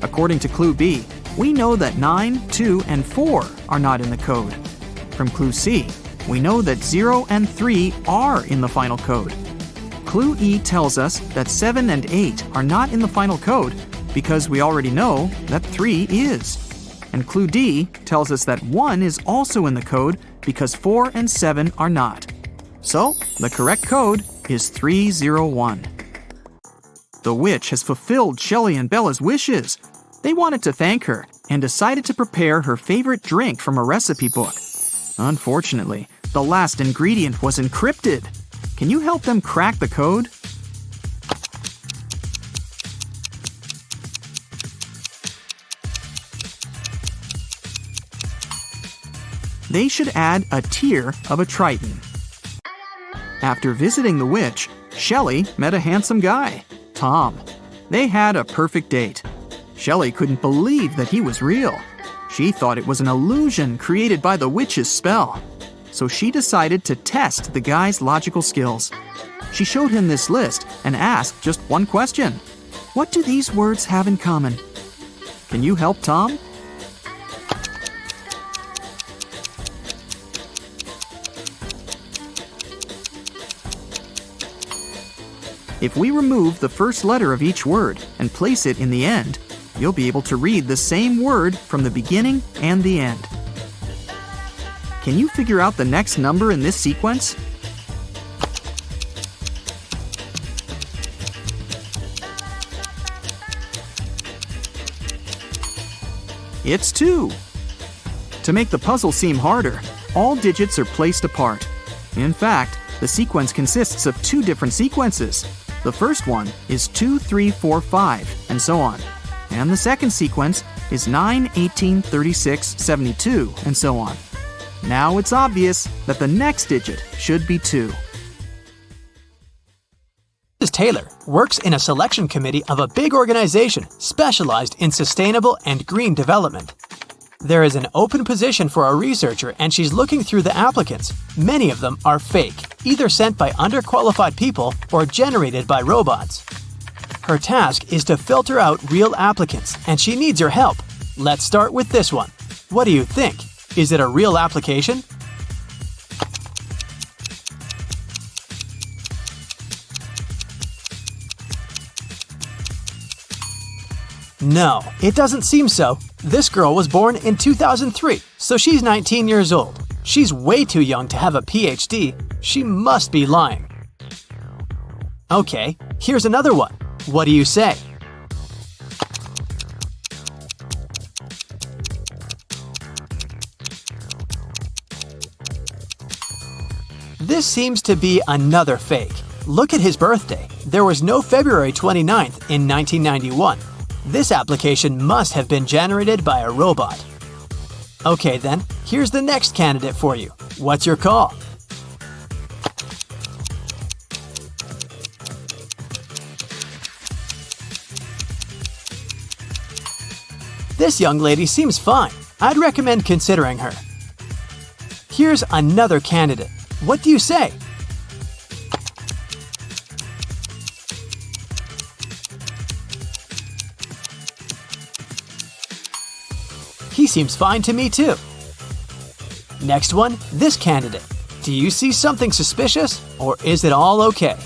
According to clue B, we know that 9, 2, and 4 are not in the code. From clue C, we know that 0 and 3 are in the final code. Clue E tells us that 7 and 8 are not in the final code because we already know that 3 is. And clue D tells us that 1 is also in the code because 4 and 7 are not. So, the correct code is 301. The witch has fulfilled Shelley and Bella's wishes. They wanted to thank her and decided to prepare her favorite drink from a recipe book. Unfortunately, the last ingredient was encrypted. Can you help them crack the code? They should add a tear of a triton. After visiting the witch, Shelley met a handsome guy, Tom. They had a perfect date. Shelley couldn't believe that he was real. She thought it was an illusion created by the witch's spell. So she decided to test the guy's logical skills. She showed him this list and asked just one question. What do these words have in common? Can you help Tom? If we remove the first letter of each word and place it in the end, you'll be able to read the same word from the beginning and the end. Can you figure out the next number in this sequence? It's 2. To make the puzzle seem harder, all digits are placed apart. In fact, the sequence consists of 2 different sequences. The first one is 2, 3, 4, 5, and so on. And the second sequence is 9, 18, 36, 72, and so on. Now it's obvious that the next digit should be 2. Mrs. Taylor works in a selection committee of a big organization specialized in sustainable and green development. There is an open position for a researcher and she's looking through the applicants. Many of them are fake, either sent by underqualified people or generated by robots. Her task is to filter out real applicants and she needs your help. Let's start with this one. What do you think? Is it a real application? No, it doesn't seem so. This girl was born in 2003, so she's 19 years old. She's way too young to have a PhD. She must be lying. Okay, here's another one. What do you say? This seems to be another fake. Look at his birthday. There was no February 29th in 1991. This application must have been generated by a robot. Okay then, here's the next candidate for you. What's your call? This young lady seems fine. I'd recommend considering her. Here's another candidate. What do you say? He seems fine to me too. Next one, this candidate. Do you see something suspicious, or is it all okay?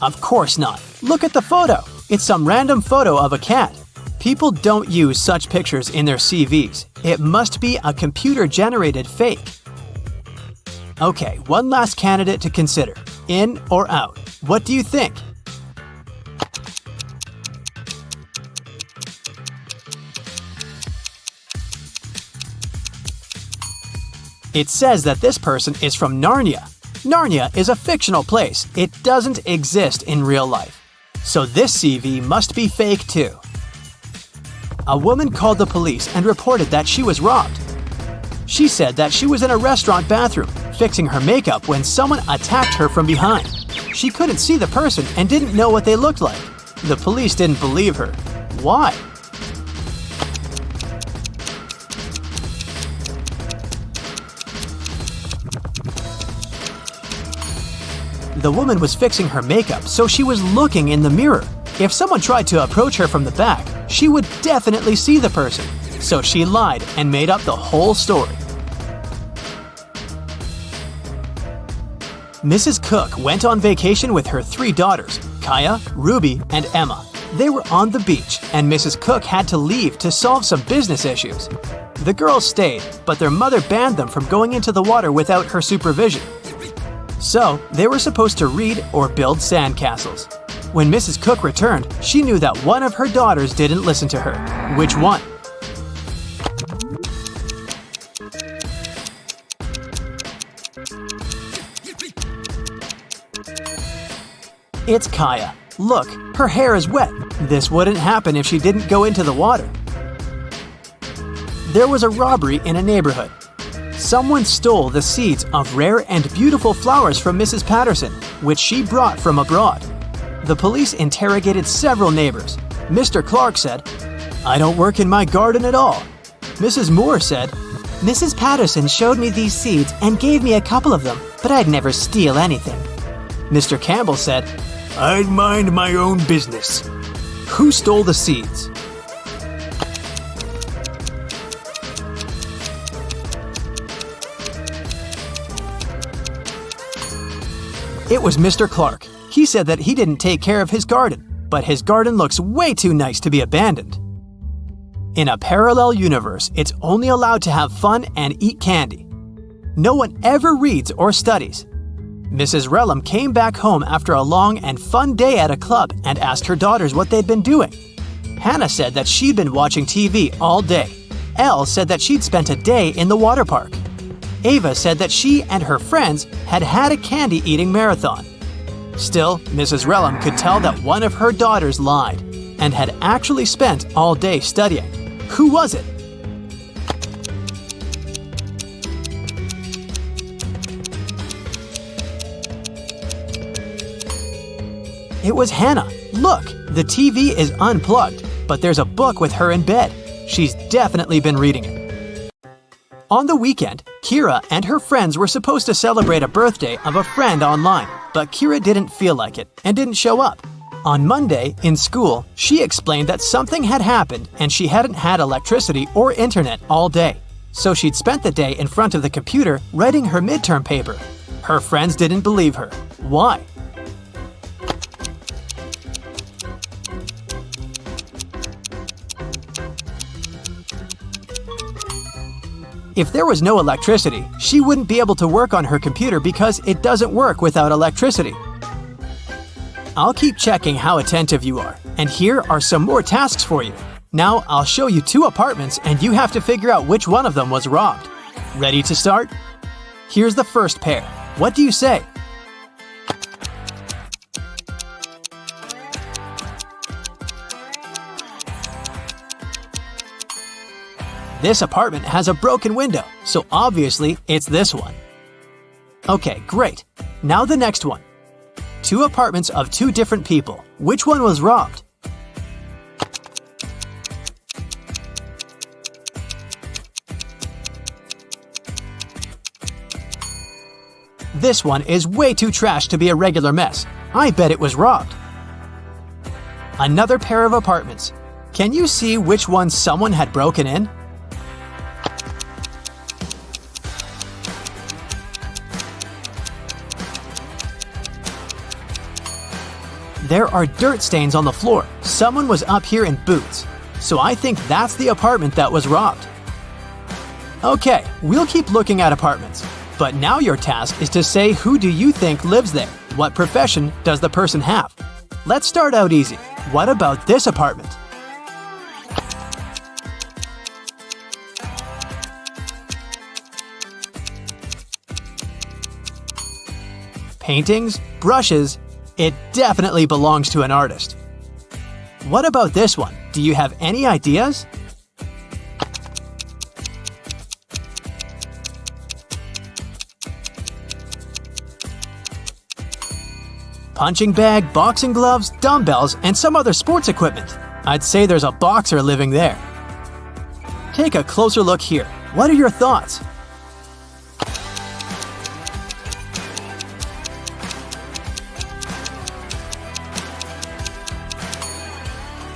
Of course not. Look at the photo. It's some random photo of a cat. People don't use such pictures in their CVs. It must be a computer-generated fake. Okay, one last candidate to consider. In or out? What do you think? It says that this person is from Narnia. Narnia is a fictional place. It doesn't exist in real life. So this CV must be fake too. A woman called the police and reported that she was robbed. She said that she was in a restaurant bathroom, fixing her makeup when someone attacked her from behind. She couldn't see the person and didn't know what they looked like. The police didn't believe her. Why? The woman was fixing her makeup, so she was looking in the mirror. If someone tried to approach her from the back, she would definitely see the person. So she lied and made up the whole story. Mrs. Cook went on vacation with her 3 daughters, Kaya, Ruby, and Emma. They were on the beach, and Mrs. Cook had to leave to solve some business issues. The girls stayed, but their mother banned them from going into the water without her supervision. So, they were supposed to read or build sandcastles. When Mrs. Cook returned, she knew that one of her daughters didn't listen to her. Which one? It's Kaya. Look, her hair is wet. This wouldn't happen if she didn't go into the water. There was a robbery in a neighborhood. Someone stole the seeds of rare and beautiful flowers from Mrs. Patterson, which she brought from abroad. The police interrogated several neighbors. Mr. Clark said, "I don't work in my garden at all." Mrs. Moore said, "Mrs. Patterson showed me these seeds and gave me a couple of them, but I'd never steal anything." Mr. Campbell said, "I'd mind my own business." Who stole the seeds? It was Mr. Clark. He said that he didn't take care of his garden, but his garden looks way too nice to be abandoned. In a parallel universe, it's only allowed to have fun and eat candy. No one ever reads or studies. Mrs. Relham came back home after a long and fun day at a club and asked her daughters what they'd been doing. Hannah said that she'd been watching TV all day. Elle said that she'd spent a day in the water park. Ava said that she and her friends had had a candy-eating marathon. Still, Mrs. Relham could tell that one of her daughters lied and had actually spent all day studying. Who was it? It was Hannah. Look, the TV is unplugged, but there's a book with her in bed. She's definitely been reading it. On the weekend, Kira and her friends were supposed to celebrate a birthday of a friend online, but Kira didn't feel like it and didn't show up. On Monday, in school, she explained that something had happened and she hadn't had electricity or internet all day. So she'd spent the day in front of the computer writing her midterm paper. Her friends didn't believe her. Why? If there was no electricity, she wouldn't be able to work on her computer because it doesn't work without electricity. I'll keep checking how attentive you are, and here are some more tasks for you. Now I'll show you 2 apartments and you have to figure out which one of them was robbed. Ready to start? Here's the first pair. What do you say? This apartment has a broken window, so obviously it's this one. Okay, great. Now the next one. 2 apartments of 2 different people. Which one was robbed? This one is way too trash to be a regular mess. I bet it was robbed. Another pair of apartments. Can you see which one someone had broken in? There are dirt stains on the floor. Someone was up here in boots. So I think that's the apartment that was robbed. Okay, we'll keep looking at apartments. But now your task is to say who do you think lives there? What profession does the person have? Let's start out easy. What about this apartment? Paintings, brushes, it definitely belongs to an artist. What about this one? Do you have any ideas? Punching bag, boxing gloves, dumbbells, and some other sports equipment. I'd say there's a boxer living there. Take a closer look here. What are your thoughts?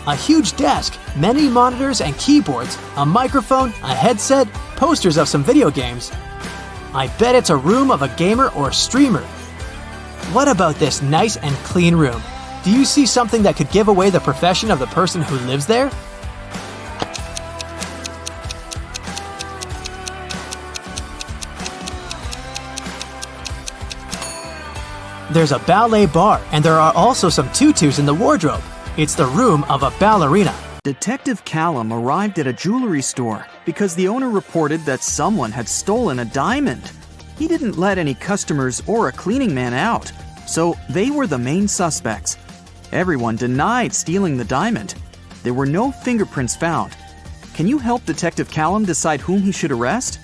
A huge desk, many monitors and keyboards, a microphone, a headset, posters of some video games. I bet it's a room of a gamer or streamer. What about this nice and clean room? Do you see something that could give away the profession of the person who lives there? There's a ballet bar, and there are also some tutus in the wardrobe. It's the room of a ballerina. Detective Callum arrived at a jewelry store because the owner reported that someone had stolen a diamond. He didn't let any customers or a cleaning man out, so they were the main suspects. Everyone denied stealing the diamond. There were no fingerprints found. Can you help Detective Callum decide whom he should arrest?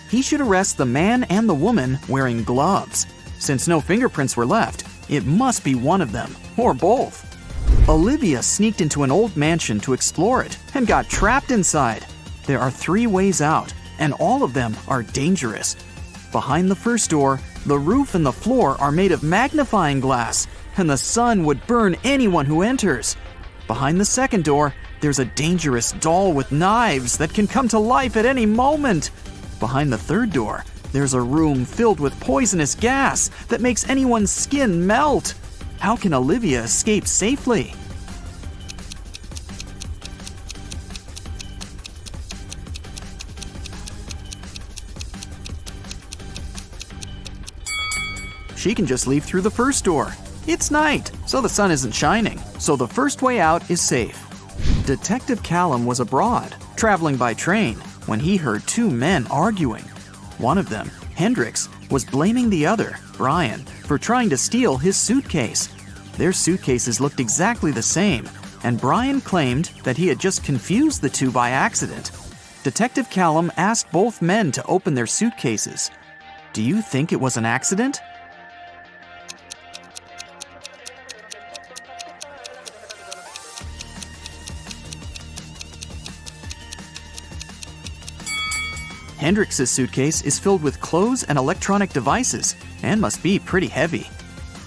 He should arrest the man and the woman wearing gloves. Since no fingerprints were left, it must be one of them, or both. Olivia sneaked into an old mansion to explore it and got trapped inside. There are 3 ways out, and all of them are dangerous. Behind the first door, the roof and the floor are made of magnifying glass, and the sun would burn anyone who enters. Behind the second door, there's a dangerous doll with knives that can come to life at any moment. Behind the third door, there's a room filled with poisonous gas that makes anyone's skin melt. How can Olivia escape safely? She can just leave through the first door. It's night, so the sun isn't shining, so the first way out is safe. Detective Callum was abroad, traveling by train, when he heard 2 men arguing. One of them, Hendrix, was blaming the other, Brian, for trying to steal his suitcase. Their suitcases looked exactly the same, and Brian claimed that he had just confused the 2 by accident. Detective Callum asked both men to open their suitcases. Do you think it was an accident? Hendrix's suitcase is filled with clothes and electronic devices. and must be pretty heavy.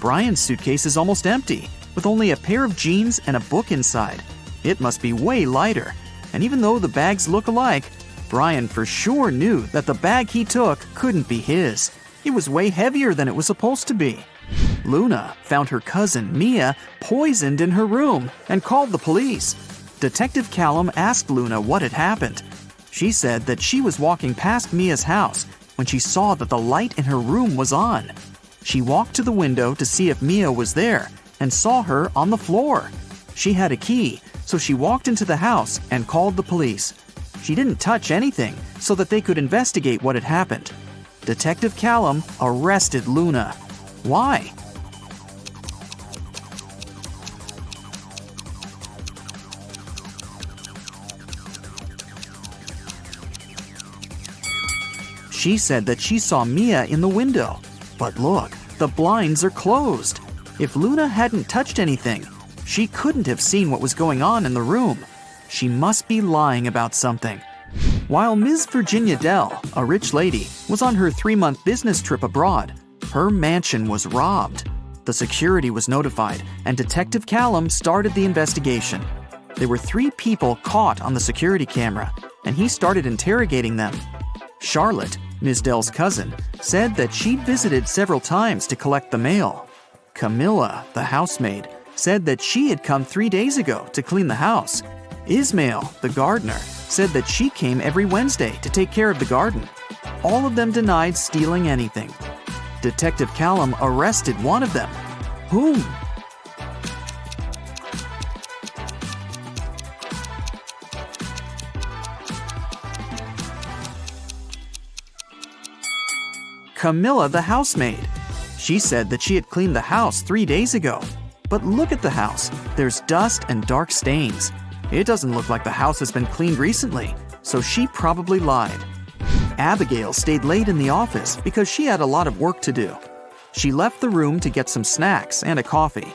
Brian's suitcase is almost empty, with only a pair of jeans and a book inside. It must be way lighter, and even though the bags look alike, Brian for sure knew that the bag he took couldn't be his. It was way heavier than it was supposed to be. Luna found her cousin, Mia, poisoned in her room and called the police. Detective Callum asked Luna what had happened. She said that she was walking past Mia's house when she saw that the light in her room was on. She walked to the window to see if Mia was there and saw her on the floor. She had a key, so she walked into the house and called the police. She didn't touch anything so that they could investigate what had happened. Detective Callum arrested Luna. Why? She said that she saw Mia in the window. But look, the blinds are closed. If Luna hadn't touched anything, she couldn't have seen what was going on in the room. She must be lying about something. While Ms. Virginia Dell, a rich lady, was on her 3-month business trip abroad, her mansion was robbed. The security was notified, and Detective Callum started the investigation. There were 3 people caught on the security camera, and he started interrogating them. Charlotte, Ms. Dell's cousin, said that she'd visited several times to collect the mail. Camilla, the housemaid, said that she had come 3 days ago to clean the house. Ismail, the gardener, said that she came every Wednesday to take care of the garden. All of them denied stealing anything. Detective Callum arrested one of them. Whom? Camilla, the housemaid. She said that she had cleaned the house 3 days ago. But look at the house. There's dust and dark stains. It doesn't look like the house has been cleaned recently, so she probably lied. Abigail stayed late in the office because she had a lot of work to do. She left the room to get some snacks and a coffee.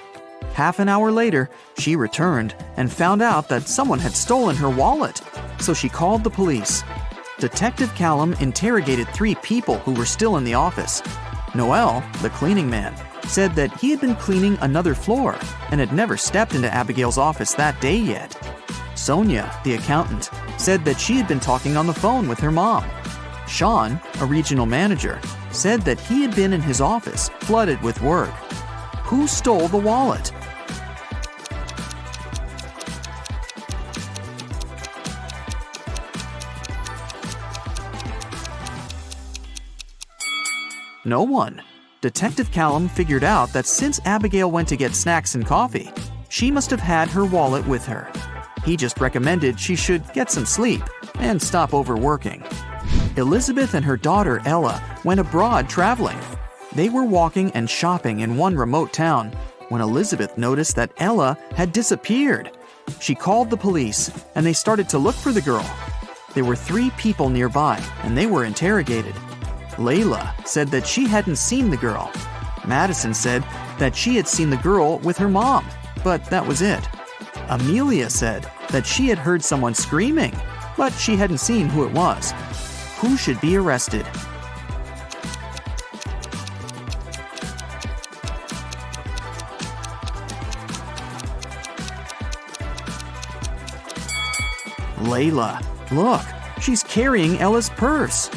Half an hour later, she returned and found out that someone had stolen her wallet, so she called the police. Detective Callum interrogated 3 people who were still in the office. Noel, the cleaning man, said that he had been cleaning another floor and had never stepped into Abigail's office that day yet. Sonia, the accountant, said that she had been talking on the phone with her mom. Sean, a regional manager, said that he had been in his office flooded with work. Who stole the wallet? No one. Detective Callum figured out that since Abigail went to get snacks and coffee, she must have had her wallet with her. He just recommended she should get some sleep and stop overworking. Elizabeth and her daughter Ella went abroad traveling. They were walking and shopping in one remote town when Elizabeth noticed that Ella had disappeared. She called the police and they started to look for the girl. There were 3 people nearby and they were interrogated. Layla said that she hadn't seen the girl. Madison said that she had seen the girl with her mom, but that was it. Amelia said that she had heard someone screaming, but she hadn't seen who it was. Who should be arrested? Layla. Look, she's carrying Ella's purse.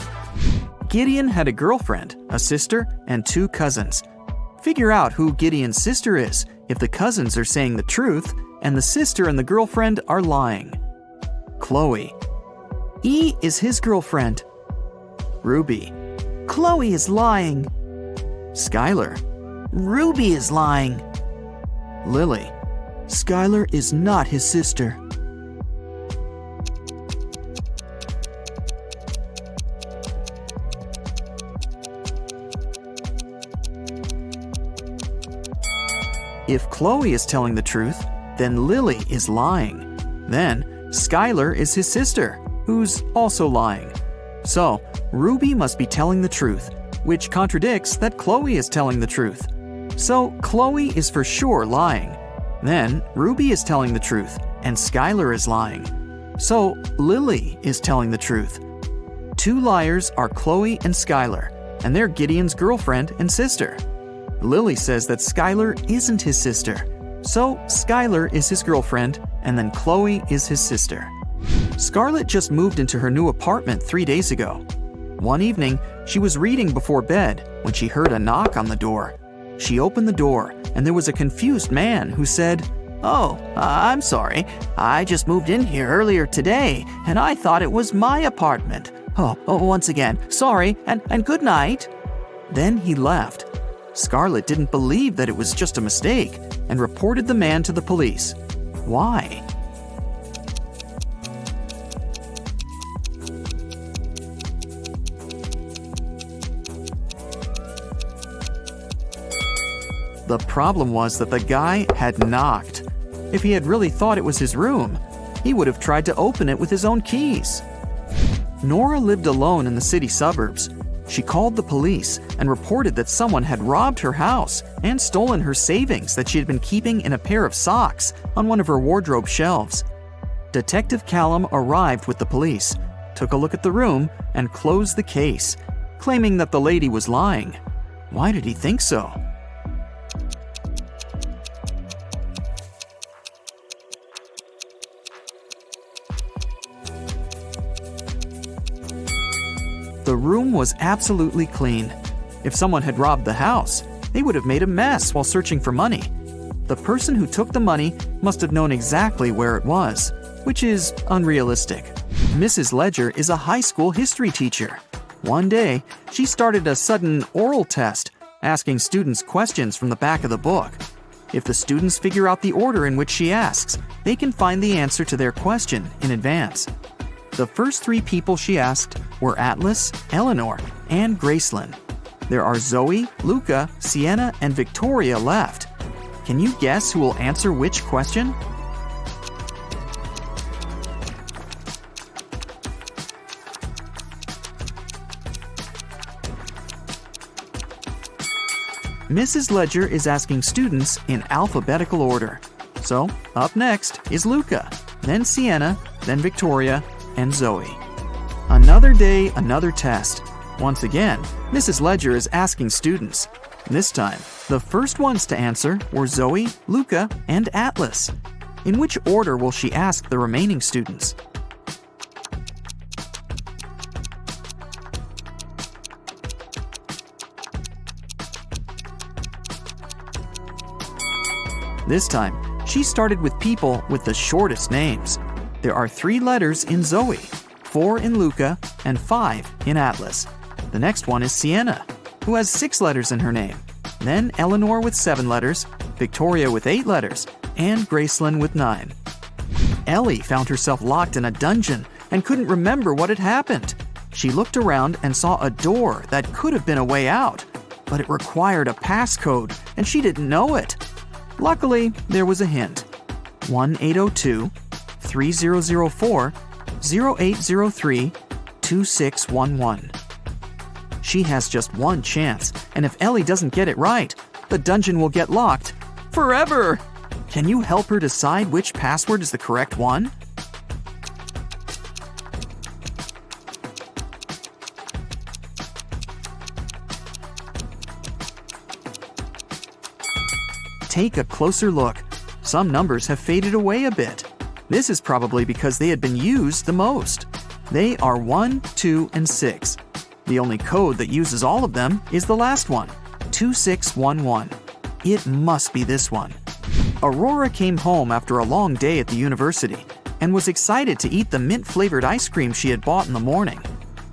Gideon had a girlfriend, a sister, and 2 cousins. Figure out who Gideon's sister is if the cousins are saying the truth and the sister and the girlfriend are lying. Chloe. E is his girlfriend. Ruby. Chloe is lying. Skylar. Ruby is lying. Lily. Skylar is not his sister. If Chloe is telling the truth, then Lily is lying. Then Skylar is his sister, who's also lying. So Ruby must be telling the truth, which contradicts that Chloe is telling the truth. So Chloe is for sure lying. Then Ruby is telling the truth, and Skylar is lying. So Lily is telling the truth. 2 liars are Chloe and Skylar. and they're Gideon's girlfriend and sister. Lily says that Skylar isn't his sister. So Skylar is his girlfriend, and then Chloe is his sister. Scarlett just moved into her new apartment 3 days ago. One evening, she was reading before bed when she heard a knock on the door. She opened the door, and there was a confused man who said, "Oh, I'm sorry. I just moved in here earlier today, and I thought it was my apartment. Once again, sorry, and good night." Then he left. Scarlett didn't believe that it was just a mistake and reported the man to the police. Why? The problem was that the guy had knocked. If he had really thought it was his room, he would have tried to open it with his own keys. Nora lived alone in the city suburbs. She called the police and reported that someone had robbed her house and stolen her savings that she had been keeping in a pair of socks on one of her wardrobe shelves. Detective Callum arrived with the police, took a look at the room, and closed the case, claiming that the lady was lying. Why did he think so? The room was absolutely clean. If someone had robbed the house, they would have made a mess while searching for money. The person who took the money must have known exactly where it was, which is unrealistic. Mrs. Ledger is a high school history teacher. One day, she started a sudden oral test, asking students questions from the back of the book. If the students figure out the order in which she asks, they can find the answer to their question in advance. The first 3 people she asked were Atlas, Eleanor, and Gracelyn. There are Zoe, Luca, Sienna, and Victoria left. Can you guess who will answer which question? Mrs. Ledger is asking students in alphabetical order. So, up next is Luca, then Sienna, then Victoria, and Zoe. Another day, another test. Once again, Mrs. Ledger is asking students. This time, the first ones to answer were Zoe, Luca, and Atlas. In which order will she ask the remaining students? This time, she started with people with the shortest names. There are 3 letters in Zoe, 4 in Luca, and 5 in Atlas. The next one is Sienna, who has 6 letters in her name. Then Eleanor with 7 letters, Victoria with 8 letters, and Gracelyn with 9. Ellie found herself locked in a dungeon and couldn't remember what had happened. She looked around and saw a door that could have been a way out, but it required a passcode and she didn't know it. Luckily, there was a hint. 1-802-3004-0803-2611. She has just one chance, and if Ellie doesn't get it right, the dungeon will get locked forever. Can you help her decide which password is the correct one? Take a closer look. Some numbers have faded away a bit. This is probably because they had been used the most. They are 1, 2, and 6. The only code that uses all of them is the last one, 2611. It must be this one. Aurora came home after a long day at the university and was excited to eat the mint-flavored ice cream she had bought in the morning.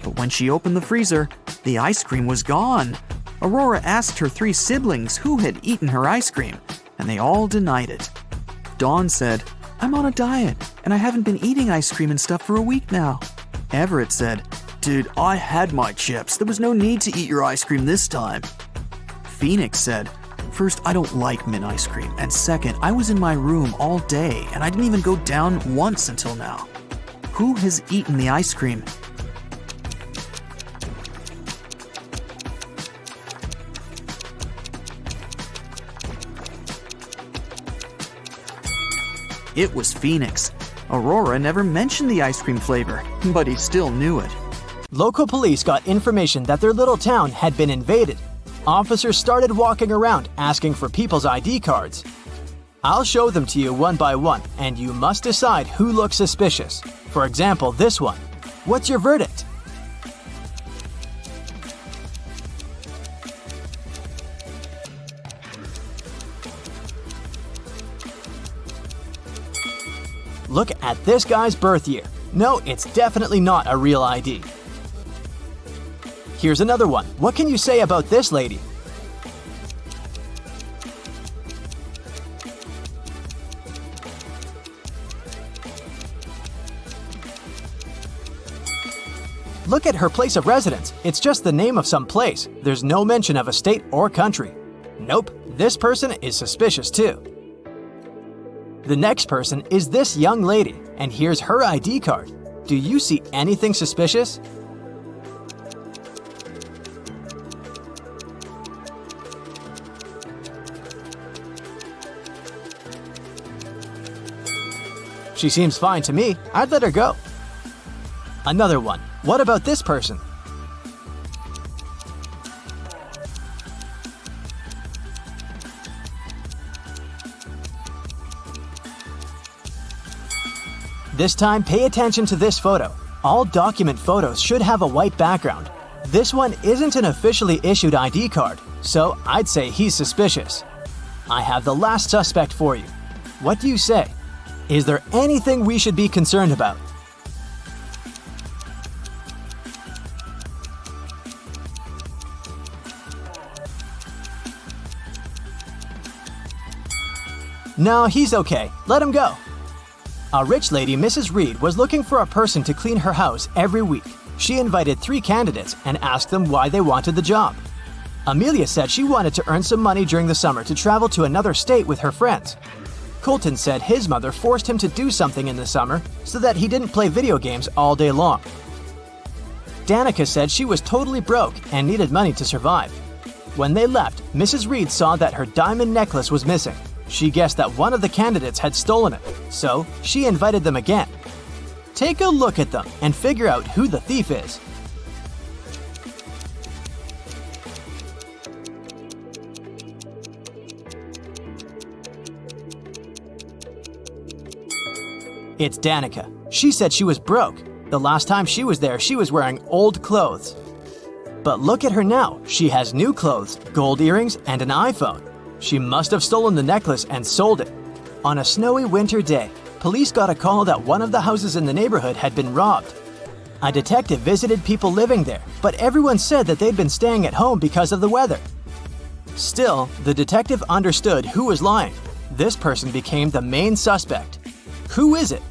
But when she opened the freezer, the ice cream was gone. Aurora asked her 3 siblings who had eaten her ice cream, and they all denied it. Dawn said, "I'm on a diet, and I haven't been eating ice cream and stuff for a week now." Everett said, "Dude, I had my chips. There was no need to eat your ice cream this time." Phoenix said, "First, I don't like mint ice cream, and second, I was in my room all day, and I didn't even go down once until now." Who has eaten the ice cream? It was Phoenix. Aurora never mentioned the ice cream flavor, but he still knew it. Local police got information that their little town had been invaded. Officers started walking around asking for people's ID cards. I'll show them to you one by one, and you must decide who looks suspicious. For example, this one. What's your verdict? Look at this guy's birth year. No, it's definitely not a real ID. Here's another one. What can you say about this lady? Look at her place of residence. It's just the name of some place. There's no mention of a state or country. Nope, this person is suspicious too. The next person is this young lady, and here's her ID card. Do you see anything suspicious? She seems fine to me. I'd let her go. Another one. What about this person? This time, pay attention to this photo. All document photos should have a white background. This one isn't an officially issued ID card, so I'd say he's suspicious. I have the last suspect for you. What do you say? Is there anything we should be concerned about? No, he's okay. Let him go. A rich lady, Mrs. Reed, was looking for a person to clean her house every week. She invited 3 candidates and asked them why they wanted the job. Amelia said she wanted to earn some money during the summer to travel to another state with her friends. Colton said his mother forced him to do something in the summer so that he didn't play video games all day long. Danica said she was totally broke and needed money to survive. When they left, Mrs. Reed saw that her diamond necklace was missing. She guessed that one of the candidates had stolen it, so she invited them again. Take a look at them and figure out who the thief is. It's Danica. She said she was broke. The last time she was there, she was wearing old clothes. But look at her now. She has new clothes, gold earrings, and an iPhone. She must have stolen the necklace and sold it. On a snowy winter day, police got a call that one of the houses in the neighborhood had been robbed. A detective visited people living there, but everyone said that they'd been staying at home because of the weather. Still, the detective understood who was lying. This person became the main suspect. Who is it?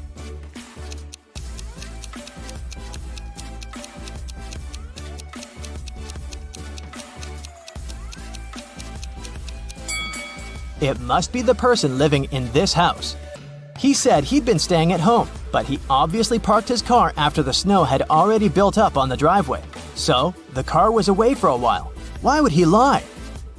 It must be the person living in this house. He said he'd been staying at home, but he obviously parked his car after the snow had already built up on the driveway. So, the car was away for a while. Why would he lie?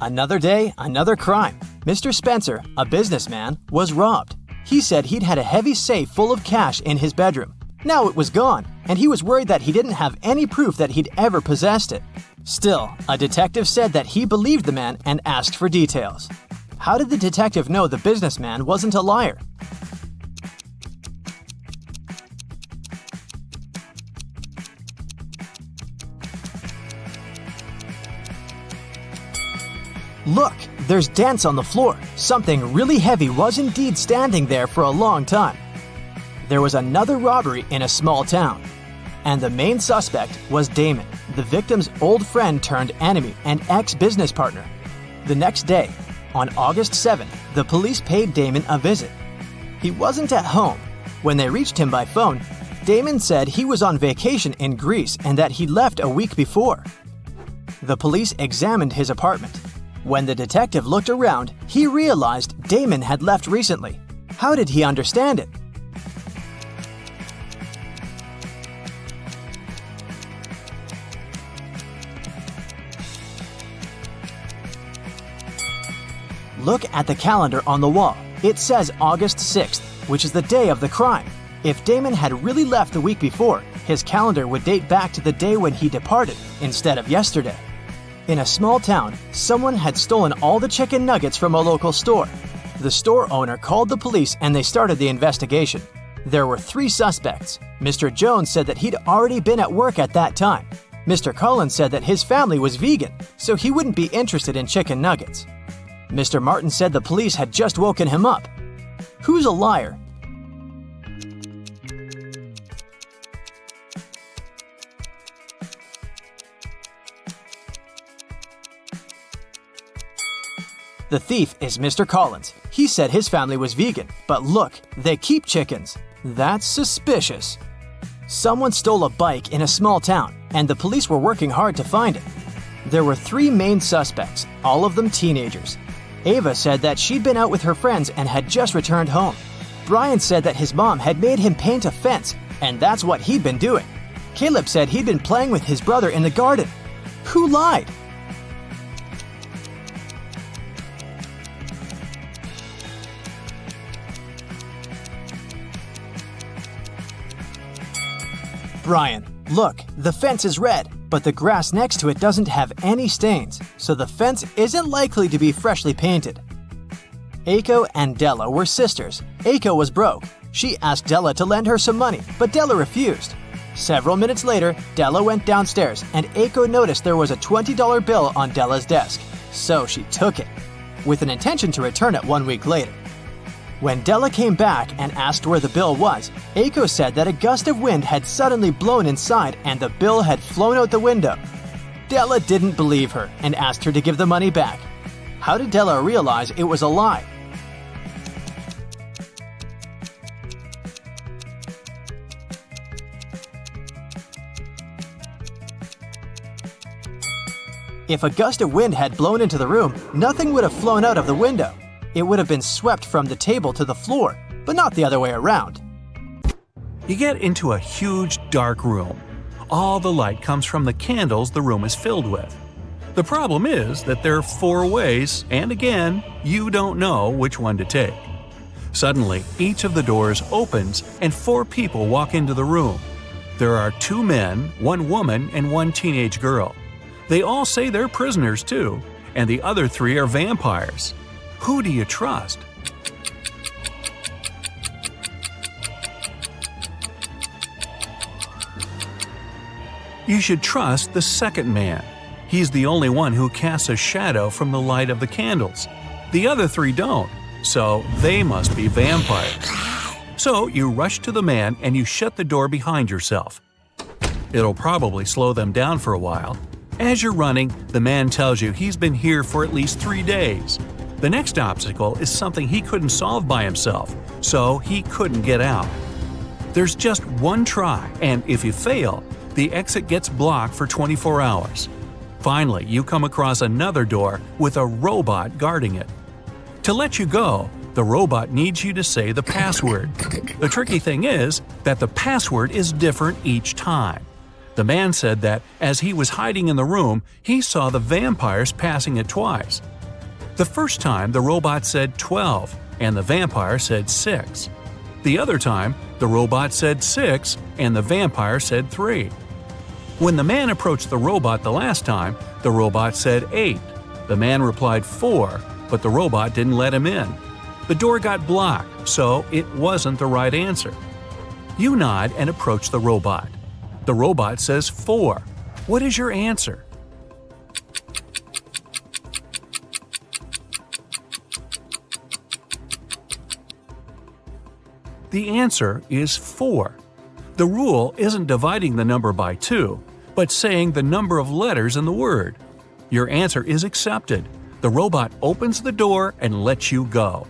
Another day, another crime. Mr. Spencer, a businessman, was robbed. He said he'd had a heavy safe full of cash in his bedroom. Now it was gone, and he was worried that he didn't have any proof that he'd ever possessed it. Still, a detective said that he believed the man and asked for details. How did the detective know the businessman wasn't a liar? Look, there's dents on the floor. Something really heavy was indeed standing there for a long time. There was another robbery in a small town. And the main suspect was Damon, the victim's old friend turned enemy and ex-business partner. The next day, on August 7th, the police paid Damon a visit. He wasn't at home. When they reached him by phone, Damon said he was on vacation in Greece and that he left a week before. The police examined his apartment. When the detective looked around, he realized Damon had left recently. How did he understand it? Look at the calendar on the wall. It says August 6th, which is the day of the crime. If Damon had really left the week before, his calendar would date back to the day when he departed instead of yesterday. In a small town, someone had stolen all the chicken nuggets from a local store. The store owner called the police and they started the investigation. There were 3 suspects. Mr. Jones said that he'd already been at work at that time. Mr. Collins said that his family was vegan, so he wouldn't be interested in chicken nuggets. Mr. Martin said the police had just woken him up. Who's a liar? The thief is Mr. Collins. He said his family was vegan, but look, they keep chickens. That's suspicious. Someone stole a bike in a small town, and the police were working hard to find it. There were 3 main suspects, all of them teenagers. Ava said that she'd been out with her friends and had just returned home. Brian said that his mom had made him paint a fence, and that's what he'd been doing. Caleb said he'd been playing with his brother in the garden. Who lied? Brian, look, the fence is red, but the grass next to it doesn't have any stains, so the fence isn't likely to be freshly painted. Aiko and Della were sisters. Aiko was broke. She asked Della to lend her some money, but Della refused. Several minutes later, Della went downstairs, and Aiko noticed there was a $20 bill on Della's desk, so she took it, with an intention to return it 1 week later. When Della came back and asked where the bill was, Aiko said that a gust of wind had suddenly blown inside and the bill had flown out the window. Della didn't believe her and asked her to give the money back. How did Della realize it was a lie? If a gust of wind had blown into the room, nothing would have flown out of the window. It would have been swept from the table to the floor, but not the other way around. You get into a huge dark room. All the light comes from the candles the room is filled with. The problem is that there are 4 ways, and again, you don't know which one to take. Suddenly, each of the doors opens and 4 people walk into the room. There are 2 men, 1 woman, and 1 teenage girl. They all say they're prisoners too, and the other 3 are vampires. Who do you trust? You should trust the second man. He's the only one who casts a shadow from the light of the candles. The other 3 don't, so they must be vampires. So you rush to the man and you shut the door behind yourself. It'll probably slow them down for a while. As you're running, the man tells you he's been here for at least 3 days. The next obstacle is something he couldn't solve by himself, so he couldn't get out. There's just 1 try, and if you fail, the exit gets blocked for 24 hours. Finally, you come across another door with a robot guarding it. To let you go, the robot needs you to say the password. The tricky thing is that the password is different each time. The man said that as he was hiding in the room, he saw the vampires passing it twice. The first time, the robot said 12, and the vampire said 6. The other time, the robot said 6, and the vampire said 3. When the man approached the robot the last time, the robot said 8. The man replied 4, but the robot didn't let him in. The door got blocked, so it wasn't the right answer. You nod and approach the robot. The robot says 4. What is your answer? The answer is 4. The rule isn't dividing the number by 2, but saying the number of letters in the word. Your answer is accepted. The robot opens the door and lets you go.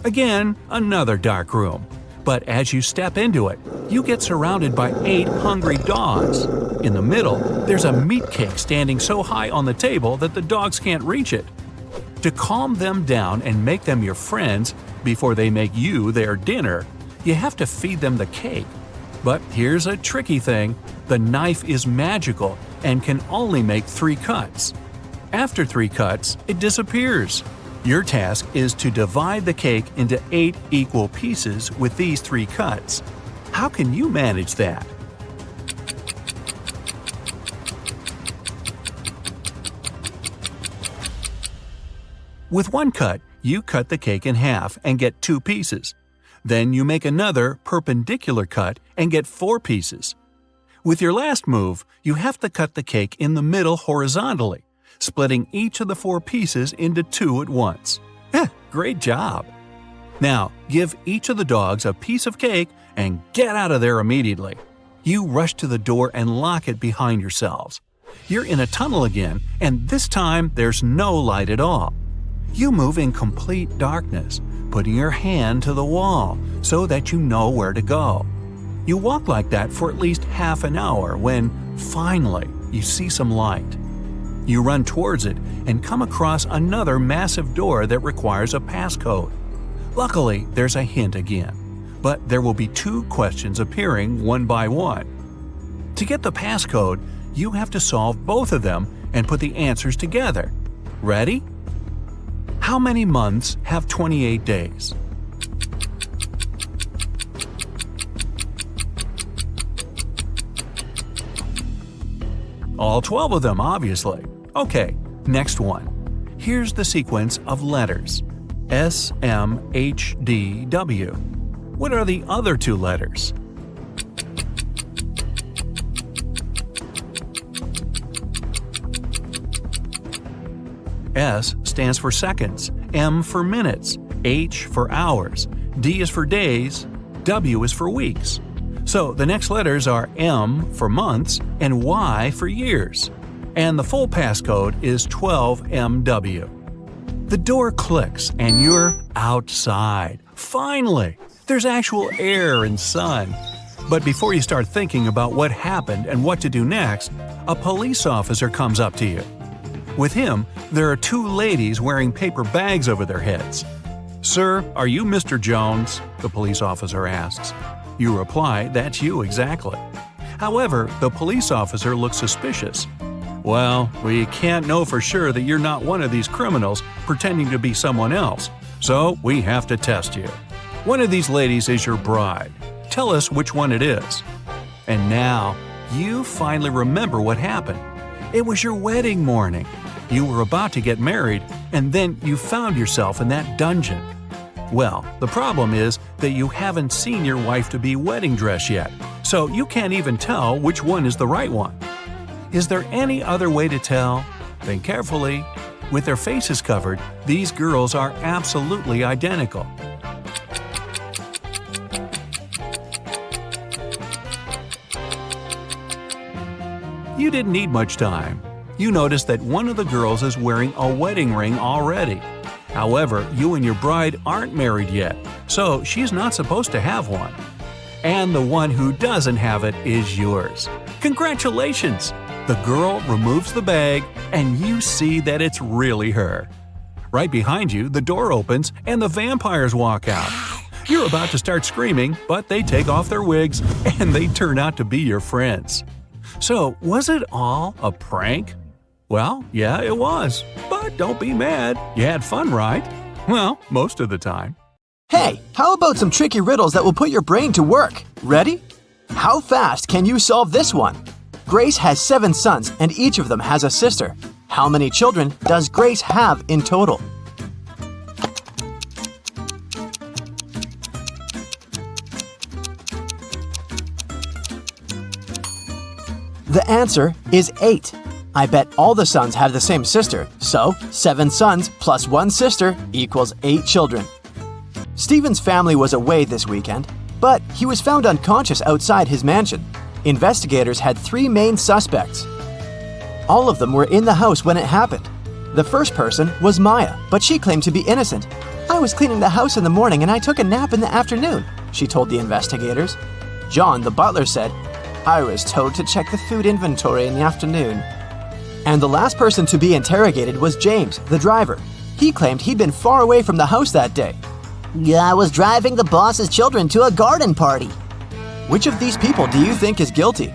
Again, another dark room. But as you step into it, you get surrounded by 8 hungry dogs. In the middle, there's a meat cake standing so high on the table that the dogs can't reach it. To calm them down and make them your friends before they make you their dinner, you have to feed them the cake. But here's a tricky thing. The knife is magical and can only make 3 cuts. After 3 cuts, it disappears. Your task is to divide the cake into 8 equal pieces with these 3 cuts. How can you manage that? With one cut, you cut the cake in half and get 2 pieces. Then you make another perpendicular cut and get 4 pieces. With your last move, you have to cut the cake in the middle horizontally, splitting each of the 4 pieces into 2 at once. Great job! Now, give each of the dogs a piece of cake and get out of there immediately. You rush to the door and lock it behind yourselves. You're in a tunnel again, and this time there's no light at all. You move in complete darkness, putting your hand to the wall so that you know where to go. You walk like that for at least half an hour when, finally, you see some light. You run towards it and come across another massive door that requires a passcode. Luckily, there's a hint again, but there will be 2 questions appearing one by one. To get the passcode, you have to solve both of them and put the answers together. Ready? How many months have 28 days? All 12 of them, obviously. Okay, next one. Here's the sequence of letters. S, M, H, D, W. What are the other 2 letters? S stands for seconds, M for minutes, H for hours, D is for days, W is for weeks. So the next letters are M for months and Y for years. And the full passcode is 12MW. The door clicks and you're outside. Finally! There's actual air and sun. But before you start thinking about what happened and what to do next, a police officer comes up to you. With him, there are 2 ladies wearing paper bags over their heads. "Sir, are you Mr. Jones?" the police officer asks. You reply, "That's you exactly." However, the police officer looks suspicious. "Well, we can't know for sure that you're not one of these criminals pretending to be someone else, so we have to test you. One of these ladies is your bride. Tell us which one it is." And now, you finally remember what happened. It was your wedding morning. You were about to get married, and then you found yourself in that dungeon. Well, the problem is that you haven't seen your wife-to-be wedding dress yet, so you can't even tell which one is the right one. Is there any other way to tell? Think carefully. With their faces covered, these girls are absolutely identical. You didn't need much time. You noticed that one of the girls is wearing a wedding ring already. However, you and your bride aren't married yet, so she's not supposed to have one. And the one who doesn't have it is yours. Congratulations! The girl removes the bag, and you see that it's really her. Right behind you, the door opens and the vampires walk out. You're about to start screaming, but they take off their wigs and they turn out to be your friends. So, was it all a prank? Well, yeah, it was. But don't be mad. You had fun, right? Well, most of the time. Hey, how about some tricky riddles that will put your brain to work? Ready? How fast can you solve this one? Grace has 7 sons and each of them has a sister. How many children does Grace have in total? The answer is 8. I bet all the sons have the same sister, so 7 sons plus 1 sister equals 8 children. Stephen's family was away this weekend, but he was found unconscious outside his mansion. Investigators had 3 main suspects. All of them were in the house when it happened. The first person was Maya, but she claimed to be innocent. "I was cleaning the house in the morning and I took a nap in the afternoon," she told the investigators. John, the butler, said, "I was told to check the food inventory in the afternoon." And the last person to be interrogated was James, the driver. He claimed he'd been far away from the house that day. "I was driving the boss's children to a garden party." Which of these people do you think is guilty?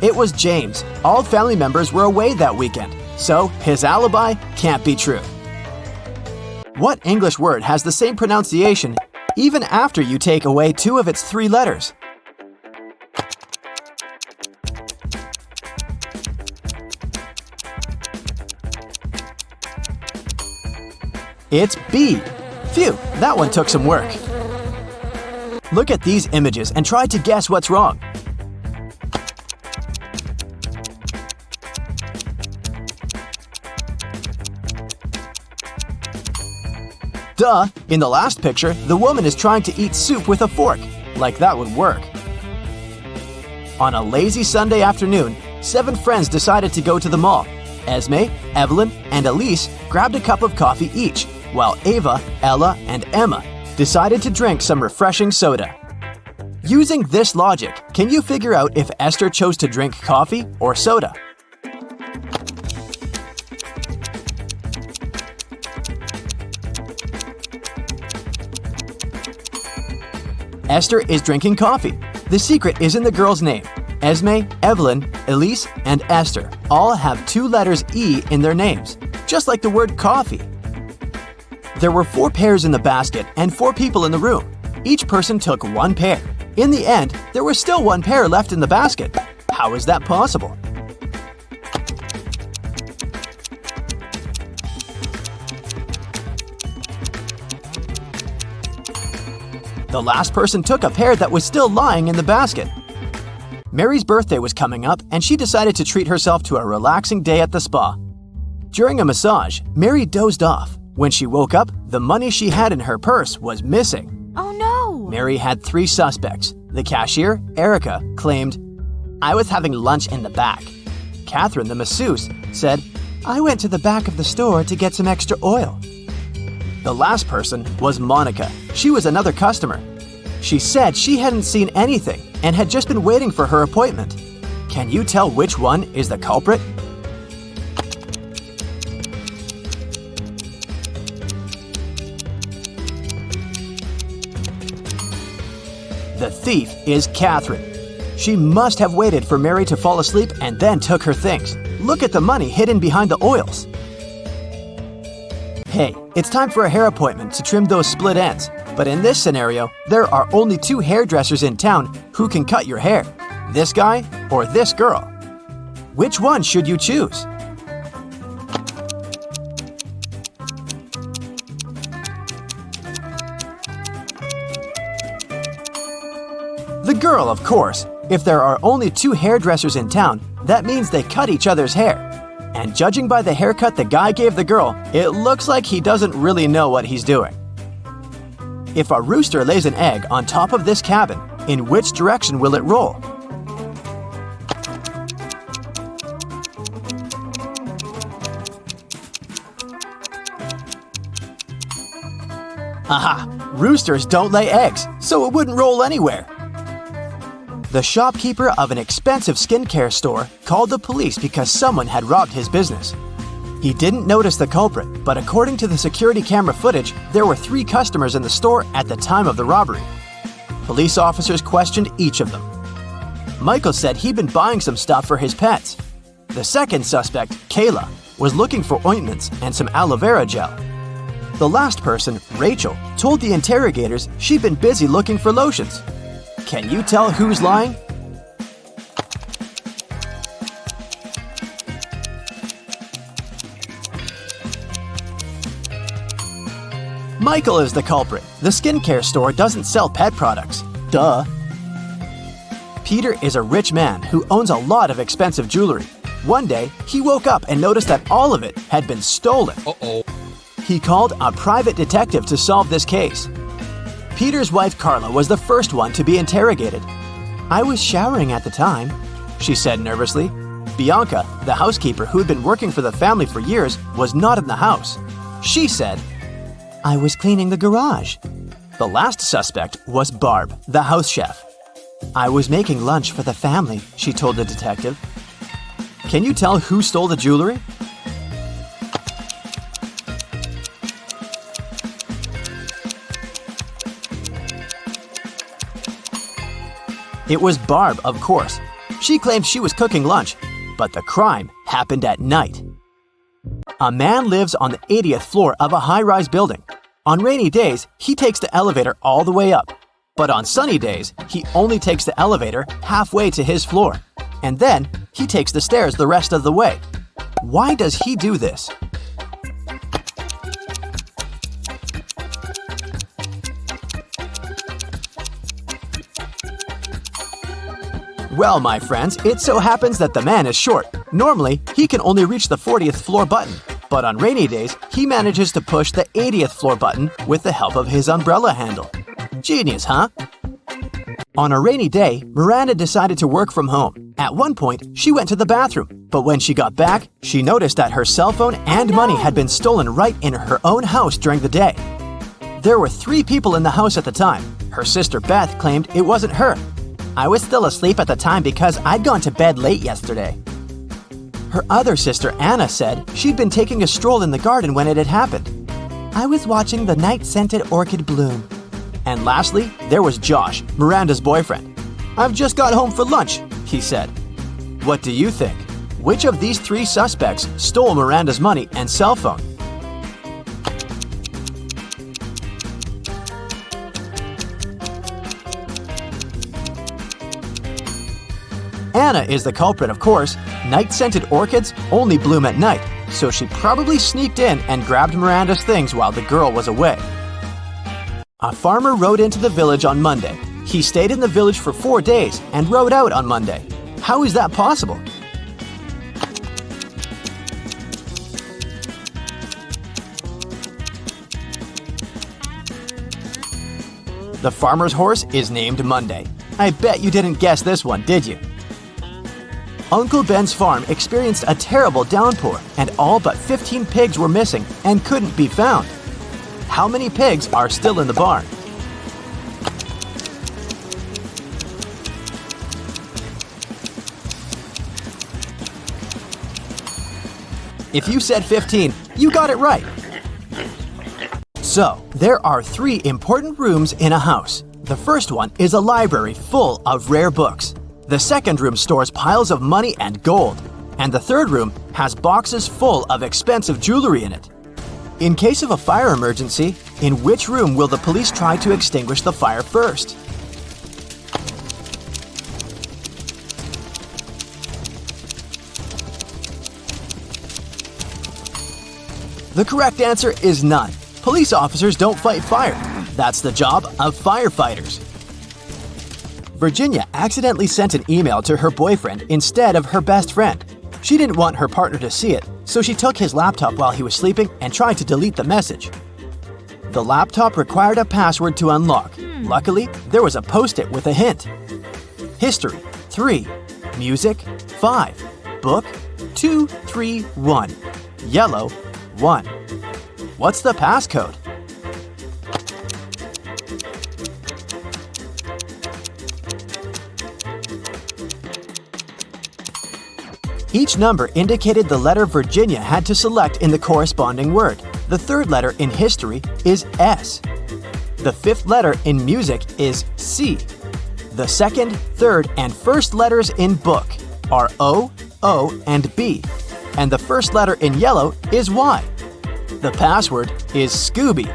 It was James. All family members were away that weekend, so his alibi can't be true. What English word has the same pronunciation even after you take away 2 of its 3 letters? It's B. Phew, that one took some work. Look at these images and try to guess what's wrong. Duh! In the last picture, the woman is trying to eat soup with a fork. Like that would work. On a lazy Sunday afternoon, 7 friends decided to go to the mall. Esme, Evelyn, and Elise grabbed a cup of coffee each, while Ava, Ella, and Emma decided to drink some refreshing soda. Using this logic, can you figure out if Esther chose to drink coffee or soda? Esther is drinking coffee. The secret is in the girl's name. Esme, Evelyn, Elise, and Esther all have 2 letters E in their names, just like the word coffee. There were 4 pairs in the basket and 4 people in the room. Each person took 1 pair. In the end, there was still 1 pair left in the basket. How is that possible? The last person took a pair that was still lying in the basket. Mary's birthday was coming up, and she decided to treat herself to a relaxing day at the spa. During a massage, Mary dozed off. When she woke up, the money she had in her purse was missing. Oh no! Mary had 3 suspects. The cashier, Erica, claimed, "I was having lunch in the back." Catherine, the masseuse, said, "I went to the back of the store to get some extra oil." The last person was Monica. She was another customer. She said she hadn't seen anything and had just been waiting for her appointment. Can you tell which one is the culprit? The thief is Catherine. She must have waited for Mary to fall asleep and then took her things. Look at the money hidden behind the oils. Hey, it's time for a hair appointment to trim those split ends. But in this scenario, there are only 2 hairdressers in town who can cut your hair. This guy or this girl. Which one should you choose? The girl, of course. If there are only 2 hairdressers in town, that means they cut each other's hair. And judging by the haircut the guy gave the girl, it looks like he doesn't really know what he's doing. If a rooster lays an egg on top of this cabin, in which direction will it roll? Aha! Roosters don't lay eggs, so it wouldn't roll anywhere. The shopkeeper of an expensive skincare store called the police because someone had robbed his business. He didn't notice the culprit, but according to the security camera footage, there were 3 customers in the store at the time of the robbery. Police officers questioned each of them. Michael said he'd been buying some stuff for his pets. The second suspect, Kayla, was looking for ointments and some aloe vera gel. The last person, Rachel, told the interrogators she'd been busy looking for lotions. Can you tell who's lying? Michael is the culprit. The skincare store doesn't sell pet products. Duh. Peter is a rich man who owns a lot of expensive jewelry. One day, he woke up and noticed that all of it had been stolen. Uh-oh. He called a private detective to solve this case. Peter's wife Carla was the first one to be interrogated. "I was showering at the time," she said nervously. Bianca, the housekeeper who had been working for the family for years, was not in the house. She said, "I was cleaning the garage." The last suspect was Barb, the house chef. "I was making lunch for the family," she told the detective. Can you tell who stole the jewelry? It was Barb, of course. She claimed she was cooking lunch, but the crime happened at night. A man lives on the 80th floor of a high-rise building. On rainy days, he takes the elevator all the way up. But on sunny days, he only takes the elevator halfway to his floor. And then, he takes the stairs the rest of the way. Why does he do this? Well, my friends, it so happens that the man is short. Normally, he can only reach the 40th floor button, but on rainy days, he manages to push the 80th floor button with the help of his umbrella handle. Genius, huh? On a rainy day, Miranda decided to work from home. At one point, she went to the bathroom, but when she got back, she noticed that her cell phone and money had been stolen right in her own house during the day. There were 3 people in the house at the time. Her sister Beth claimed it wasn't her. I was still asleep at the time because I'd gone to bed late yesterday. Her other sister Anna said she'd been taking a stroll in the garden when it had happened. I was watching the night-scented orchid bloom. And lastly, there was Josh, Miranda's boyfriend. I've just got home for lunch, he said. What do you think? Which of these 3 suspects stole Miranda's money and cell phone? Anna is the culprit, of course. Night-scented orchids only bloom at night, so she probably sneaked in and grabbed Miranda's things while the girl was away. A farmer rode into the village on Monday. He stayed in the village for 4 days and rode out on Monday. How is that possible? The farmer's horse is named Monday. I bet you didn't guess this one, did you? Uncle Ben's farm experienced a terrible downpour, and all but 15 pigs were missing and couldn't be found. How many pigs are still in the barn? If you said 15, you got it right. So, there are 3 important rooms in a house. The first one is a library full of rare books. The second room stores piles of money and gold. And the third room has boxes full of expensive jewelry in it. In case of a fire emergency, in which room will the police try to extinguish the fire first? The correct answer is none. Police officers don't fight fire. That's the job of firefighters. Virginia accidentally sent an email to her boyfriend instead of her best friend. She didn't want her partner to see it, so she took his laptop while he was sleeping and tried to delete the message. The laptop required a password to unlock. Luckily, there was a post-it with a hint. History, 3. Music, 5. Book, 2, 3, 1. Yellow, 1. What's the passcode? Each number indicated the letter Virginia had to select in the corresponding word. The third letter in history is S. The fifth letter in music is C. The second, third, and first letters in book are O, O, and B. And the first letter in yellow is Y. The password is Scooby.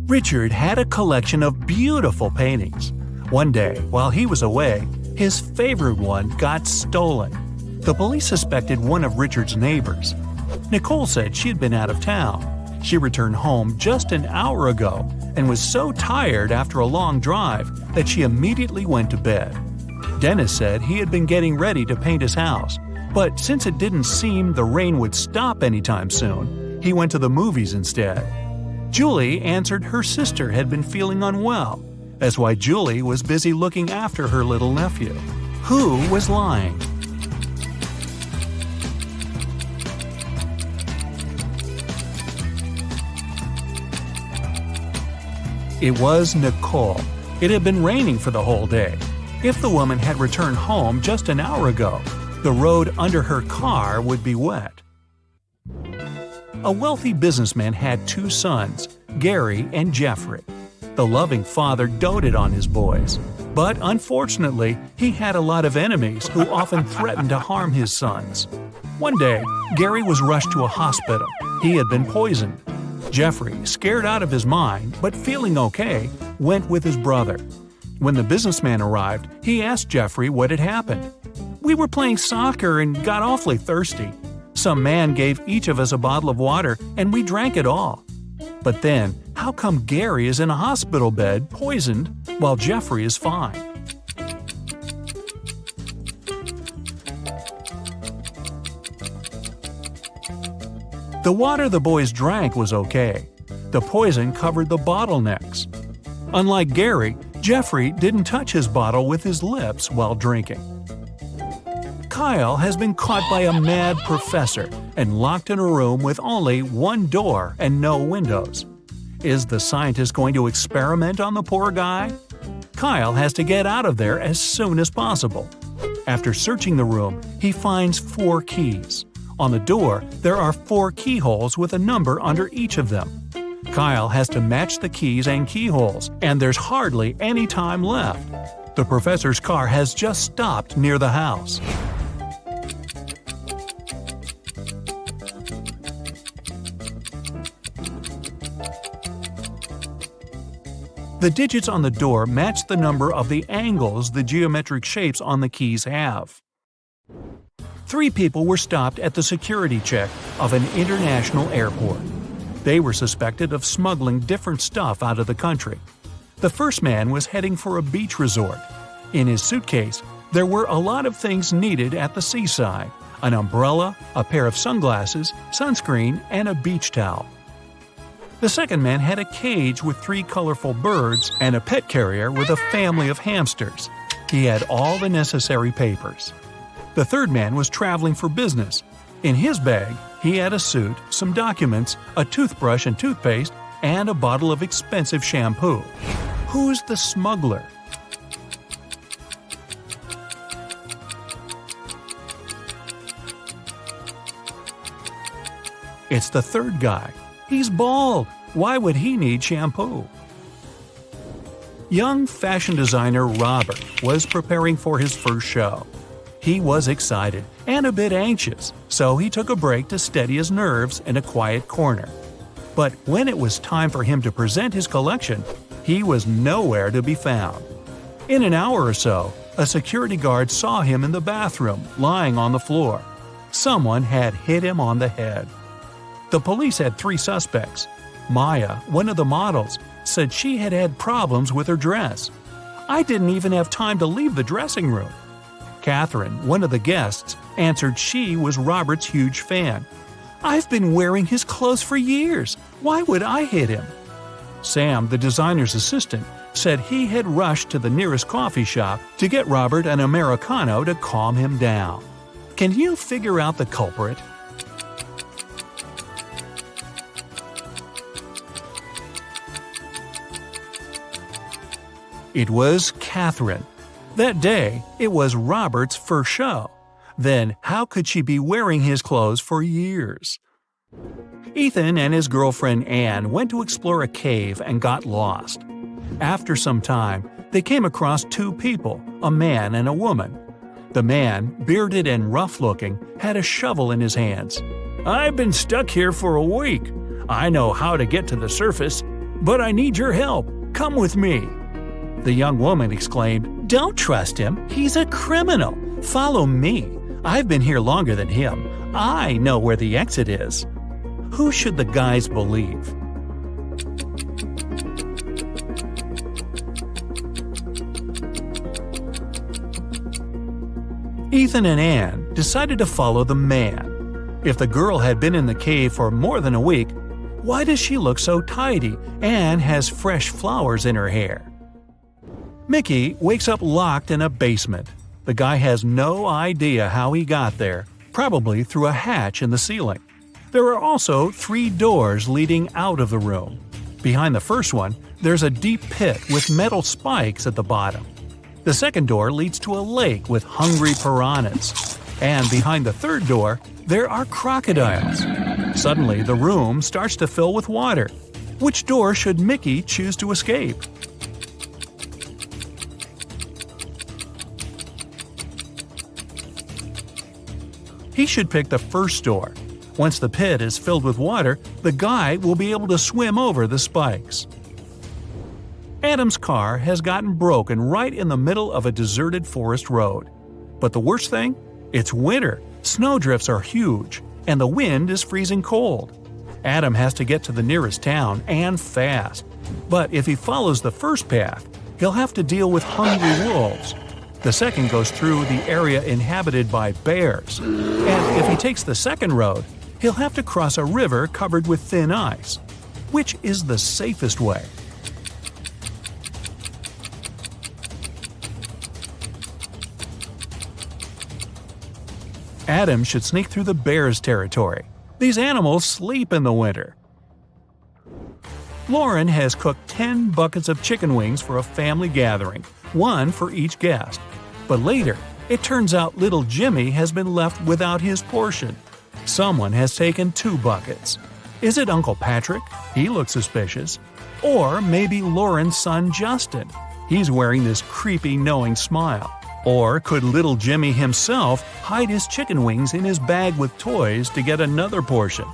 Richard had a collection of beautiful paintings. One day, while he was away, his favorite one got stolen. The police suspected one of Richard's neighbors. Nicole said she had been out of town. She returned home just an hour ago and was so tired after a long drive that she immediately went to bed. Dennis said he had been getting ready to paint his house, but since it didn't seem the rain would stop anytime soon, he went to the movies instead. Julie answered her sister had been feeling unwell. That's why Julie was busy looking after her little nephew. Who was lying? It was Nicole. It had been raining for the whole day. If the woman had returned home just an hour ago, the road under her car would be wet. A wealthy businessman had 2 sons, Gary and Jeffrey. The loving father doted on his boys, but unfortunately, he had a lot of enemies who often threatened to harm his sons. One day, Gary was rushed to a hospital. He had been poisoned. Jeffrey, scared out of his mind, but feeling okay, went with his brother. When the businessman arrived, he asked Jeffrey what had happened. "We were playing soccer and got awfully thirsty. Some man gave each of us a bottle of water and we drank it all. But then, how come Gary is in a hospital bed, poisoned, while Jeffrey is fine?" The water the boys drank was okay. The poison covered the bottlenecks. Unlike Gary, Jeffrey didn't touch his bottle with his lips while drinking. Kyle has been caught by a mad professor and locked in a room with only one door and no windows. Is the scientist going to experiment on the poor guy? Kyle has to get out of there as soon as possible. After searching the room, he finds 4 keys. On the door, there are 4 keyholes with a number under each of them. Kyle has to match the keys and keyholes, and there's hardly any time left. The professor's car has just stopped near the house. The digits on the door match the number of the angles the geometric shapes on the keys have. 3 people were stopped at the security check of an international airport. They were suspected of smuggling different stuff out of the country. The first man was heading for a beach resort. In his suitcase, there were a lot of things needed at the seaside: an umbrella, a pair of sunglasses, sunscreen, and a beach towel. The second man had a cage with 3 colorful birds and a pet carrier with a family of hamsters. He had all the necessary papers. The third man was traveling for business. In his bag, he had a suit, some documents, a toothbrush and toothpaste, and a bottle of expensive shampoo. Who's the smuggler? It's the third guy. He's bald. Why would he need shampoo? Young fashion designer Robert was preparing for his first show. He was excited and a bit anxious, so he took a break to steady his nerves in a quiet corner. But when it was time for him to present his collection, he was nowhere to be found. In an hour or so, a security guard saw him in the bathroom, lying on the floor. Someone had hit him on the head. The police had 3 suspects. Maya, one of the models, said she had had problems with her dress. "I didn't even have time to leave the dressing room." Catherine, one of the guests, answered she was Robert's huge fan. "I've been wearing his clothes for years. Why would I hit him?" Sam, the designer's assistant, said he had rushed to the nearest coffee shop to get Robert an Americano to calm him down. Can you figure out the culprit? It was Catherine. That day, it was Robert's first show. Then how could she be wearing his clothes for years? Ethan and his girlfriend Anne went to explore a cave and got lost. After some time, they came across 2 people, a man and a woman. The man, bearded and rough-looking, had a shovel in his hands. "I've been stuck here for a week. I know how to get to the surface, but I need your help. Come with me." The young woman exclaimed, "Don't trust him. He's a criminal. Follow me. I've been here longer than him. I know where the exit is." Who should the guys believe? Ethan and Anne decided to follow the man. If the girl had been in the cave for more than a week, why does she look so tidy and has fresh flowers in her hair? Mickey wakes up locked in a basement. The guy has no idea how he got there, probably through a hatch in the ceiling. There are also 3 doors leading out of the room. Behind the first one, there's a deep pit with metal spikes at the bottom. The second door leads to a lake with hungry piranhas. And behind the third door, there are crocodiles. Suddenly, the room starts to fill with water. Which door should Mickey choose to escape? He should pick the first door. Once the pit is filled with water, the guy will be able to swim over the spikes. Adam's car has gotten broken right in the middle of a deserted forest road. But the worst thing? It's winter, snowdrifts are huge, and the wind is freezing cold. Adam has to get to the nearest town, and fast. But if he follows the first path, he'll have to deal with hungry wolves. The second goes through the area inhabited by bears. And if he takes the second road, he'll have to cross a river covered with thin ice. Which is the safest way? Adam should sneak through the bear's territory. These animals sleep in the winter. Lauren has cooked 10 buckets of chicken wings for a family gathering, one for each guest. But later, it turns out little Jimmy has been left without his portion. Someone has taken 2 buckets. Is it Uncle Patrick? He looks suspicious. Or maybe Lauren's son Justin. He's wearing this creepy, knowing smile. Or could little Jimmy himself hide his chicken wings in his bag with toys to get another portion?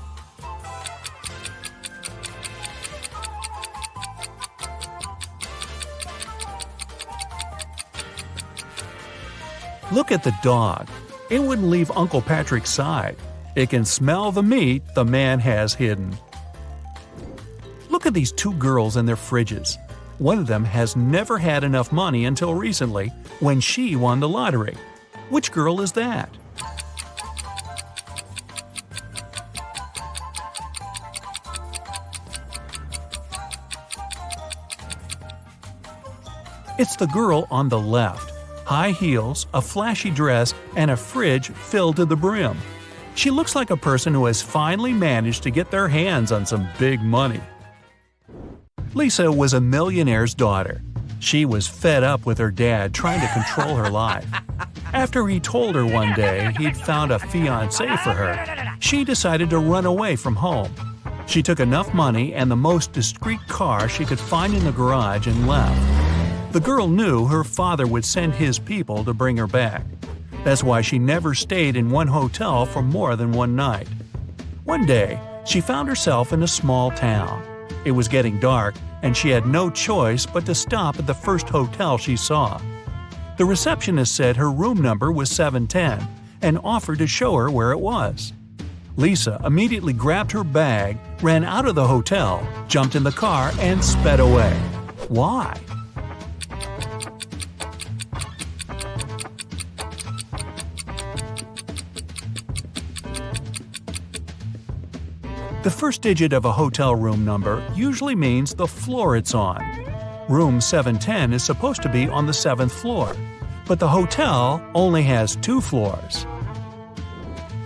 Look at the dog. It wouldn't leave Uncle Patrick's side. It can smell the meat the man has hidden. Look at these 2 girls and their fridges. One of them has never had enough money until recently, when she won the lottery. Which girl is that? It's the girl on the left. High heels, a flashy dress, and a fridge filled to the brim. She looks like a person who has finally managed to get their hands on some big money. Lisa was a millionaire's daughter. She was fed up with her dad trying to control her life. After he told her one day he'd found a fiancé for her, she decided to run away from home. She took enough money and the most discreet car she could find in the garage and left. The girl knew her father would send his people to bring her back. That's why she never stayed in one hotel for more than one night. One day, she found herself in a small town. It was getting dark, and she had no choice but to stop at the first hotel she saw. The receptionist said her room number was 710 and offered to show her where it was. Lisa immediately grabbed her bag, ran out of the hotel, jumped in the car, and sped away. Why? The first digit of a hotel room number usually means the floor it's on. Room 710 is supposed to be on the 7th floor, but the hotel only has 2 floors.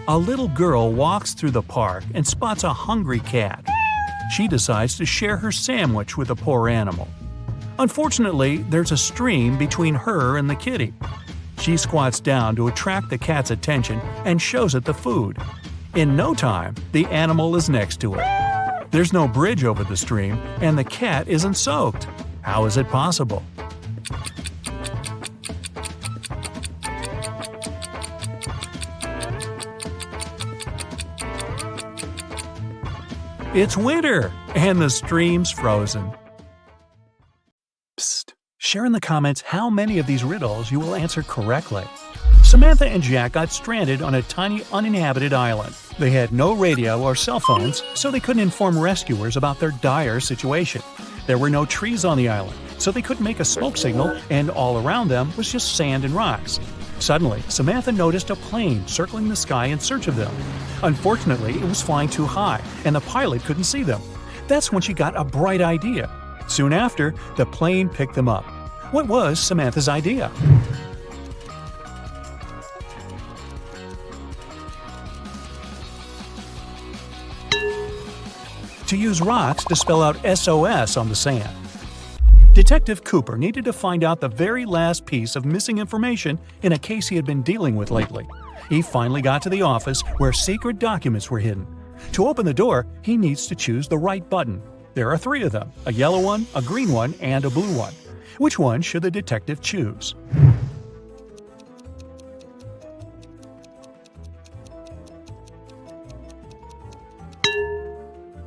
A little girl walks through the park and spots a hungry cat. She decides to share her sandwich with the poor animal. Unfortunately, there's a stream between her and the kitty. She squats down to attract the cat's attention and shows it the food. In no time, the animal is next to her. There's no bridge over the stream, and the cat isn't soaked. How is it possible? It's winter, and the stream's frozen. Psst. Share in the comments how many of these riddles you will answer correctly. Samantha and Jack got stranded on a tiny uninhabited island. They had no radio or cell phones, so they couldn't inform rescuers about their dire situation. There were no trees on the island, so they couldn't make a smoke signal, and all around them was just sand and rocks. Suddenly, Samantha noticed a plane circling the sky in search of them. Unfortunately, it was flying too high, and the pilot couldn't see them. That's when she got a bright idea. Soon after, the plane picked them up. What was Samantha's idea? To use rocks to spell out SOS on the sand. Detective Cooper needed to find out the very last piece of missing information in a case he had been dealing with lately. He finally got to the office where secret documents were hidden. To open the door, he needs to choose the right button. There are 3 of them, a yellow one, a green one, and a blue one. Which one should the detective choose?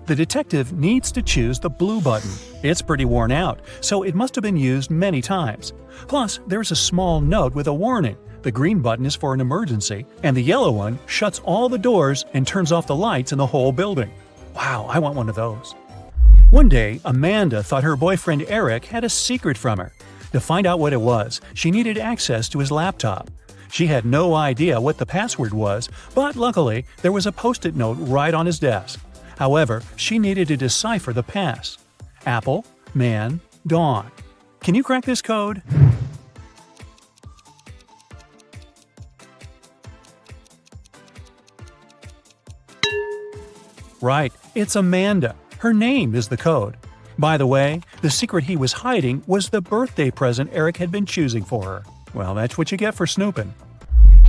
The detective needs to choose the blue button. It's pretty worn out, so it must have been used many times. Plus, there's a small note with a warning. The green button is for an emergency, and the yellow one shuts all the doors and turns off the lights in the whole building. Wow, I want one of those. One day, Amanda thought her boyfriend Eric had a secret from her. To find out what it was, she needed access to his laptop. She had no idea what the password was, but luckily there was a post-it note right on his desk. However, she needed to decipher the pass. Apple, man, dawn. Can you crack this code? Right, it's Amanda. Her name is the code. By the way, the secret he was hiding was the birthday present Eric had been choosing for her. Well, that's what you get for snooping.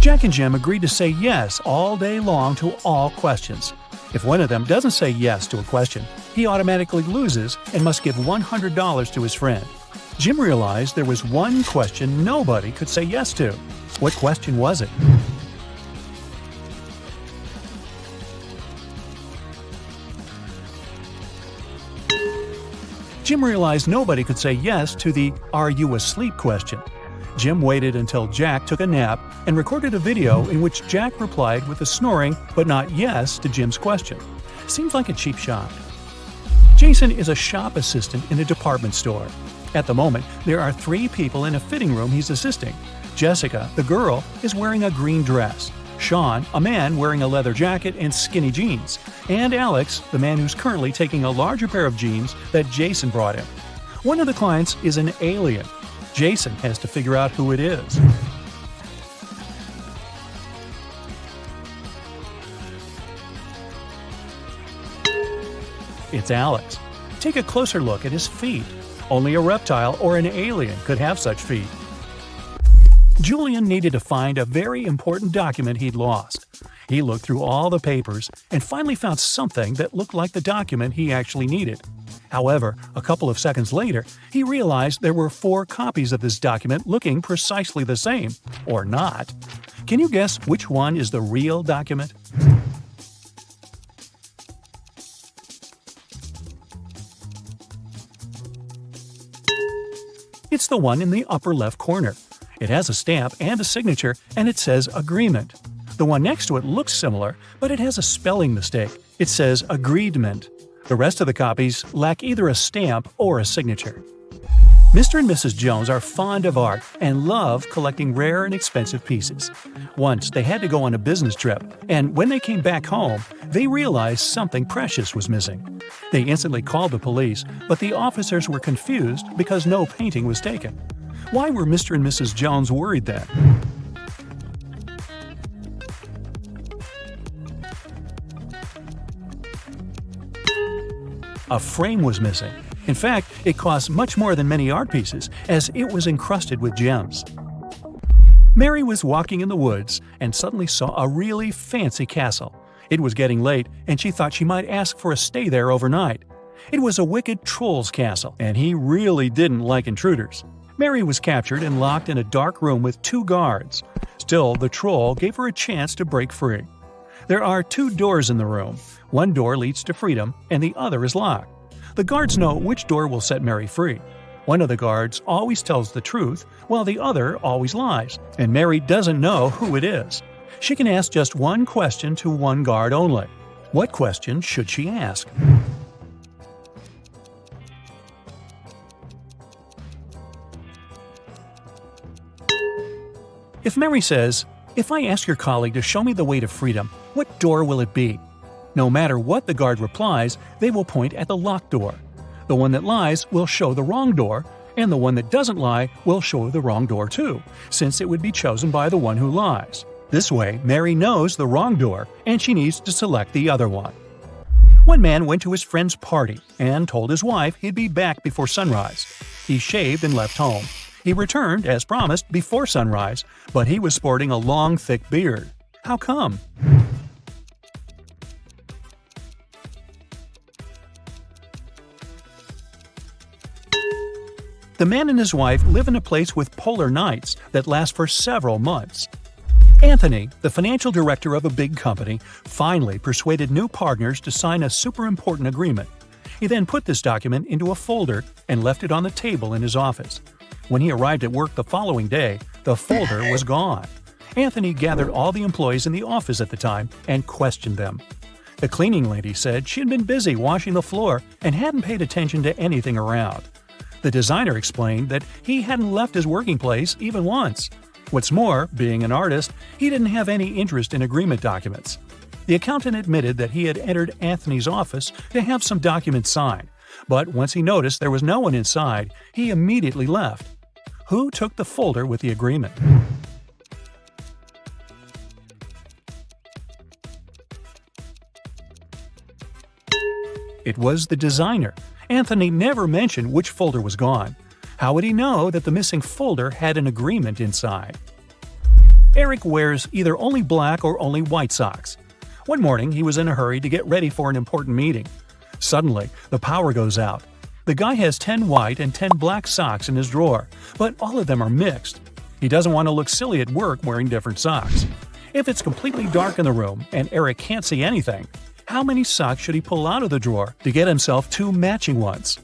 Jack and Jim agreed to say yes all day long to all questions. If one of them doesn't say yes to a question, he automatically loses and must give $100 to his friend. Jim realized there was one question nobody could say yes to. What question was it? Jim realized nobody could say yes to the "Are you asleep?" question. Jim waited until Jack took a nap and recorded a video in which Jack replied with a snoring but not yes to Jim's question. Seems like a cheap shot. Jason is a shop assistant in a department store. At the moment, there are 3 people in a fitting room he's assisting. Jessica, the girl, is wearing a green dress. Sean, a man wearing a leather jacket and skinny jeans. And Alex, the man who's currently taking a larger pair of jeans that Jason brought him. One of the clients is an alien. Jason has to figure out who it is. It's Alex. Take a closer look at his feet. Only a reptile or an alien could have such feet. Julian needed to find a very important document he'd lost. He looked through all the papers and finally found something that looked like the document he actually needed. However, a couple of seconds later, he realized there were 4 copies of this document looking precisely the same, or not. Can you guess which one is the real document? It's the one in the upper left corner. It has a stamp and a signature, and it says Agreement. The one next to it looks similar, but it has a spelling mistake. It says Agreedment. The rest of the copies lack either a stamp or a signature. Mr. and Mrs. Jones are fond of art and love collecting rare and expensive pieces. Once they had to go on a business trip, and when they came back home, they realized something precious was missing. They instantly called the police, but the officers were confused because no painting was taken. Why were Mr. and Mrs. Jones worried then? A frame was missing. In fact, it cost much more than many art pieces, as it was encrusted with gems. Mary was walking in the woods and suddenly saw a really fancy castle. It was getting late, and she thought she might ask for a stay there overnight. It was a wicked troll's castle, and he really didn't like intruders. Mary was captured and locked in a dark room with 2 guards. Still, the troll gave her a chance to break free. There are 2 doors in the room. One door leads to freedom, and the other is locked. The guards know which door will set Mary free. One of the guards always tells the truth, while the other always lies, and Mary doesn't know who it is. She can ask just one question to one guard only. What question should she ask? If Mary says, "If I ask your colleague to show me the way to freedom, what door will it be?" No matter what the guard replies, they will point at the locked door. The one that lies will show the wrong door, and the one that doesn't lie will show the wrong door too, since it would be chosen by the one who lies. This way, Mary knows the wrong door, and she needs to select the other one. One man went to his friend's party and told his wife he'd be back before sunrise. He shaved and left home. He returned, as promised, before sunrise, but he was sporting a long, thick beard. How come? The man and his wife live in a place with polar nights that last for several months. Anthony, the financial director of a big company, finally persuaded new partners to sign a super important agreement. He then put this document into a folder and left it on the table in his office. When he arrived at work the following day, the folder was gone. Anthony gathered all the employees in the office at the time and questioned them. The cleaning lady said she had been busy washing the floor and hadn't paid attention to anything around. The designer explained that he hadn't left his working place even once. What's more, being an artist, he didn't have any interest in agreement documents. The accountant admitted that he had entered Anthony's office to have some documents signed, but once he noticed there was no one inside, he immediately left. Who took the folder with the agreement? It was the designer. Anthony never mentioned which folder was gone. How would he know that the missing folder had an agreement inside? Eric wears either only black or only white socks. One morning, he was in a hurry to get ready for an important meeting. Suddenly, the power goes out. The guy has 10 white and 10 black socks in his drawer, but all of them are mixed. He doesn't want to look silly at work wearing different socks. If it's completely dark in the room and Eric can't see anything, how many socks should he pull out of the drawer to get himself 2 matching ones?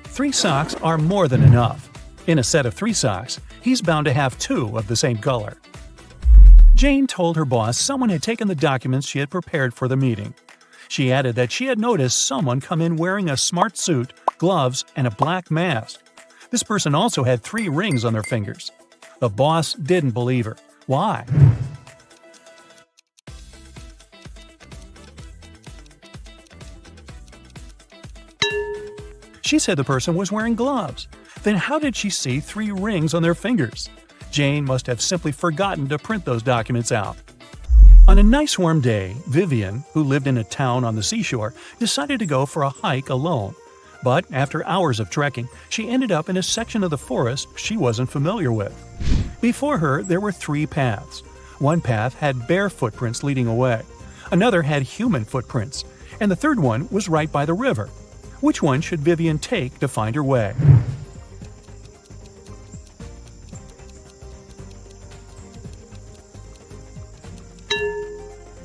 Three socks are more than enough. In a set of 3 socks, he's bound to have 2 of the same color. Jane told her boss someone had taken the documents she had prepared for the meeting. She added that she had noticed someone come in wearing a smart suit, gloves, and a black mask. This person also had 3 rings on their fingers. The boss didn't believe her. Why? She said the person was wearing gloves. Then how did she see 3 rings on their fingers? Jane must have simply forgotten to print those documents out. On a nice warm day, Vivian, who lived in a town on the seashore, decided to go for a hike alone. But after hours of trekking, she ended up in a section of the forest she wasn't familiar with. Before her, there were 3 paths. One path had bare footprints leading away. Another had human footprints. And the third one was right by the river. Which one should Vivian take to find her way?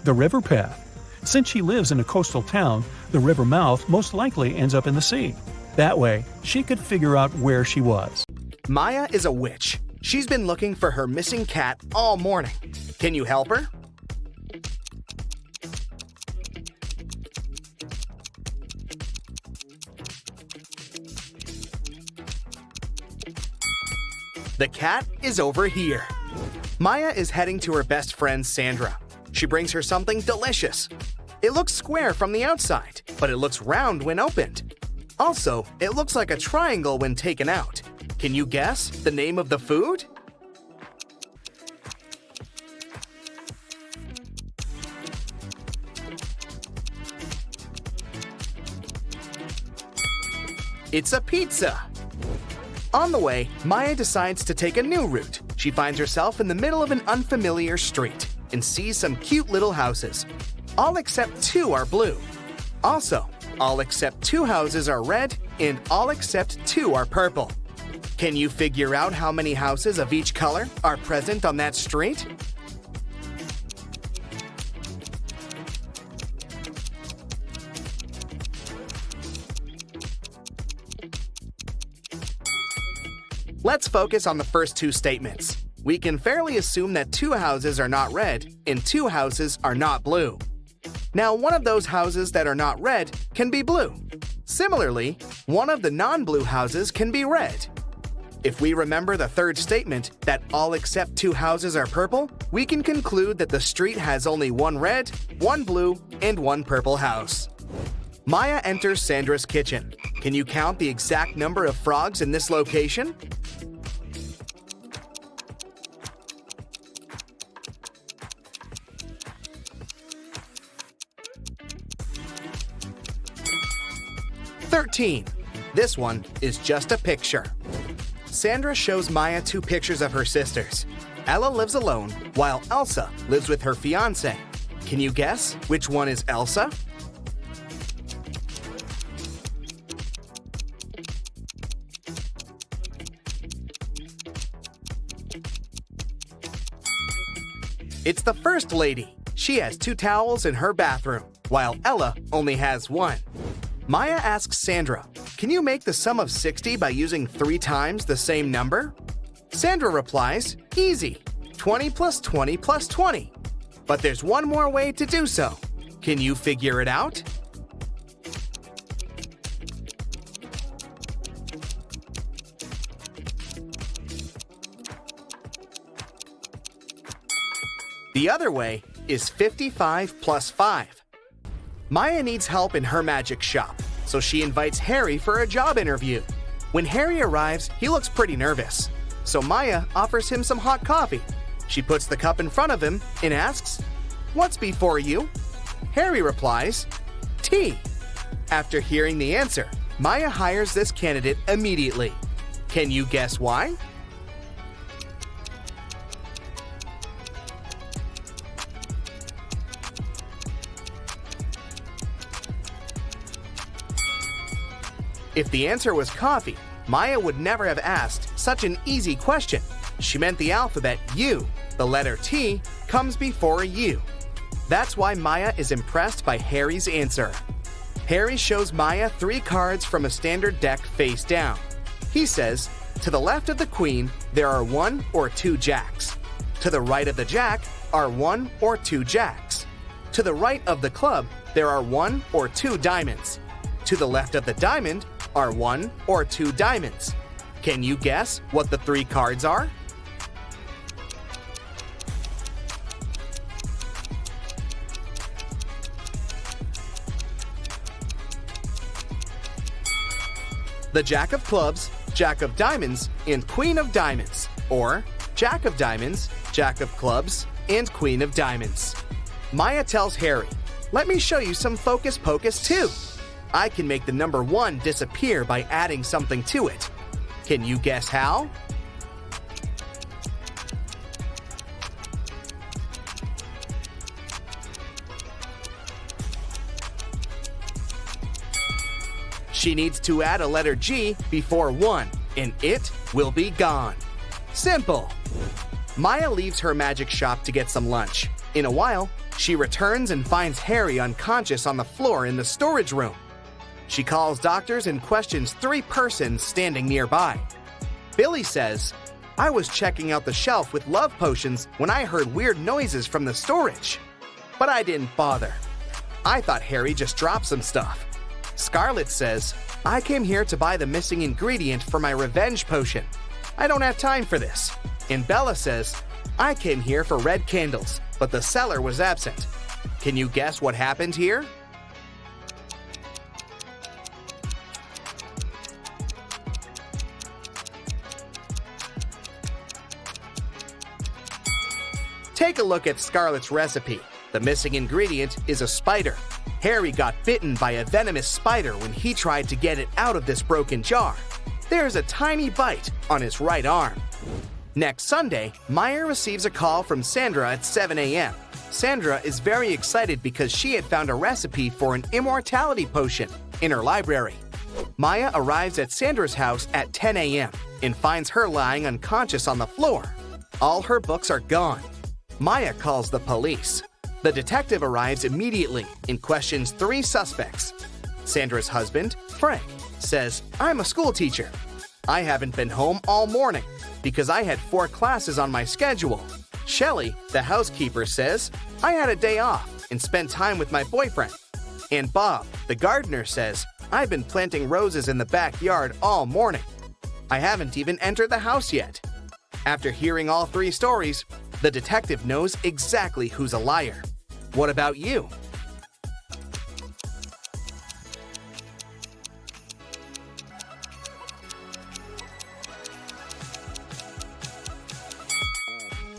The river path. Since she lives in a coastal town, the river mouth most likely ends up in the sea. That way, she could figure out where she was. Maya is a witch. She's been looking for her missing cat all morning. Can you help her? The cat is over here. Maya is heading to her best friend Sandra. She brings her something delicious. It looks square from the outside, but it looks round when opened. Also, it looks like a triangle when taken out. Can you guess the name of the food? It's a pizza. On the way, Maya decides to take a new route. She finds herself in the middle of an unfamiliar street and sees some cute little houses. All except 2 are blue. Also, all except 2 houses are red and all except 2 are purple. Can you figure out how many houses of each color are present on that street? Let's focus on the first 2 statements. We can fairly assume that 2 houses are not red and 2 houses are not blue. Now, one of those houses that are not red can be blue. Similarly, one of the non-blue houses can be red. If we remember the third statement, that all except 2 houses are purple, we can conclude that the street has only 1 red, 1 blue, and 1 purple house. Maya enters Sandra's kitchen. Can you count the exact number of frogs in this location? "13. This one is just a picture. Sandra shows Maya 2 pictures of her sisters. Ella lives alone, while Elsa lives with her fiancé. Can you guess which one is Elsa? It's the first lady. She has 2 towels in her bathroom, while Ella only has 1. Maya asks Sandra, can you make the sum of 60 by using 3 times the same number? Sandra replies, easy, 20 plus 20 plus 20. But there's one more way to do so. Can you figure it out? The other way is 55 plus 5. Maya needs help in her magic shop, so she invites Harry for a job interview. When Harry arrives, he looks pretty nervous, so Maya offers him some hot coffee. She puts the cup in front of him and asks, "What's before you?" Harry replies, "Tea." After hearing the answer, Maya hires this candidate immediately. Can you guess why? If the answer was coffee, Maya would never have asked such an easy question. She meant the alphabet U, the letter T, comes before a U. That's why Maya is impressed by Harry's answer. Harry shows Maya 3 cards from a standard deck face down. He says, to the left of the queen, there are 1 or 2 jacks. To the right of the jack are 1 or 2 jacks. To the right of the club, there are 1 or 2 diamonds. To the left of the diamond are 1 or 2 diamonds. Can you guess what the 3 cards are? The Jack of Clubs, Jack of Diamonds, and Queen of Diamonds, or Jack of Diamonds, Jack of Clubs, and Queen of Diamonds. Maya tells Harry, "Let me show you some focus pocus too. I can make the number 1 disappear by adding something to it. Can you guess how?" She needs to add a letter G before 1, and it will be gone. Simple. Maya leaves her magic shop to get some lunch. In a while, she returns and finds Harry unconscious on the floor in the storage room. She calls doctors and questions 3 persons standing nearby. Billy says, "I was checking out the shelf with love potions when I heard weird noises from the storage. But I didn't bother. I thought Harry just dropped some stuff." Scarlett says, "I came here to buy the missing ingredient for my revenge potion. I don't have time for this." And Bella says, "I came here for red candles, but the seller was absent." Can you guess what happened here? Take a look at Scarlett's recipe. The missing ingredient is a spider. Harry got bitten by a venomous spider when he tried to get it out of this broken jar. There's a tiny bite on his right arm. Next Sunday, Maya receives a call from Sandra at 7 a.m. Sandra is very excited because she had found a recipe for an immortality potion in her library. Maya arrives at Sandra's house at 10 a.m. and finds her lying unconscious on the floor. All her books are gone. Maya calls the police. The detective arrives immediately and questions 3 suspects. Sandra's husband, Frank, says, "I'm a school teacher. I haven't been home all morning because I had 4 classes on my schedule." Shelley, the housekeeper, says, "I had a day off and spent time with my boyfriend." And Bob, the gardener, says, "I've been planting roses in the backyard all morning. I haven't even entered the house yet." After hearing all 3 stories, the detective knows exactly who's a liar. What about you?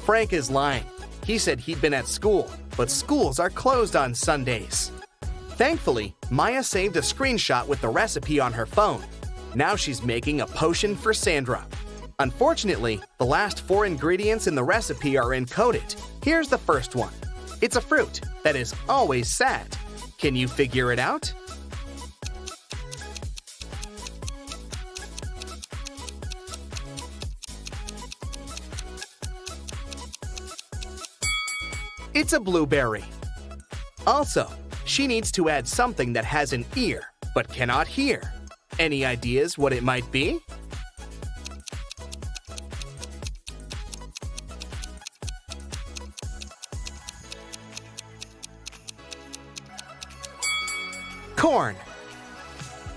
Frank is lying. He said he'd been at school, but schools are closed on Sundays. Thankfully, Maya saved a screenshot with the recipe on her phone. Now she's making a potion for Sandra. Unfortunately, the last 4 ingredients in the recipe are encoded. Here's the first one. It's a fruit that is always sad. Can you figure it out? It's a blueberry. Also, she needs to add something that has an ear but cannot hear. Any ideas what it might be? Corn.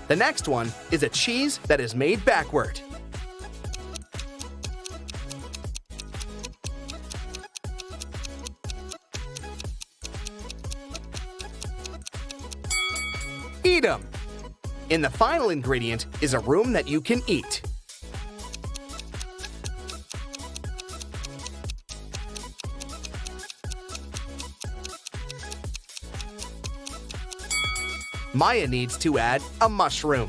The next one is a cheese that is made backward. Eat 'em! And the final ingredient is a room that you can eat. Maya needs to add a mushroom.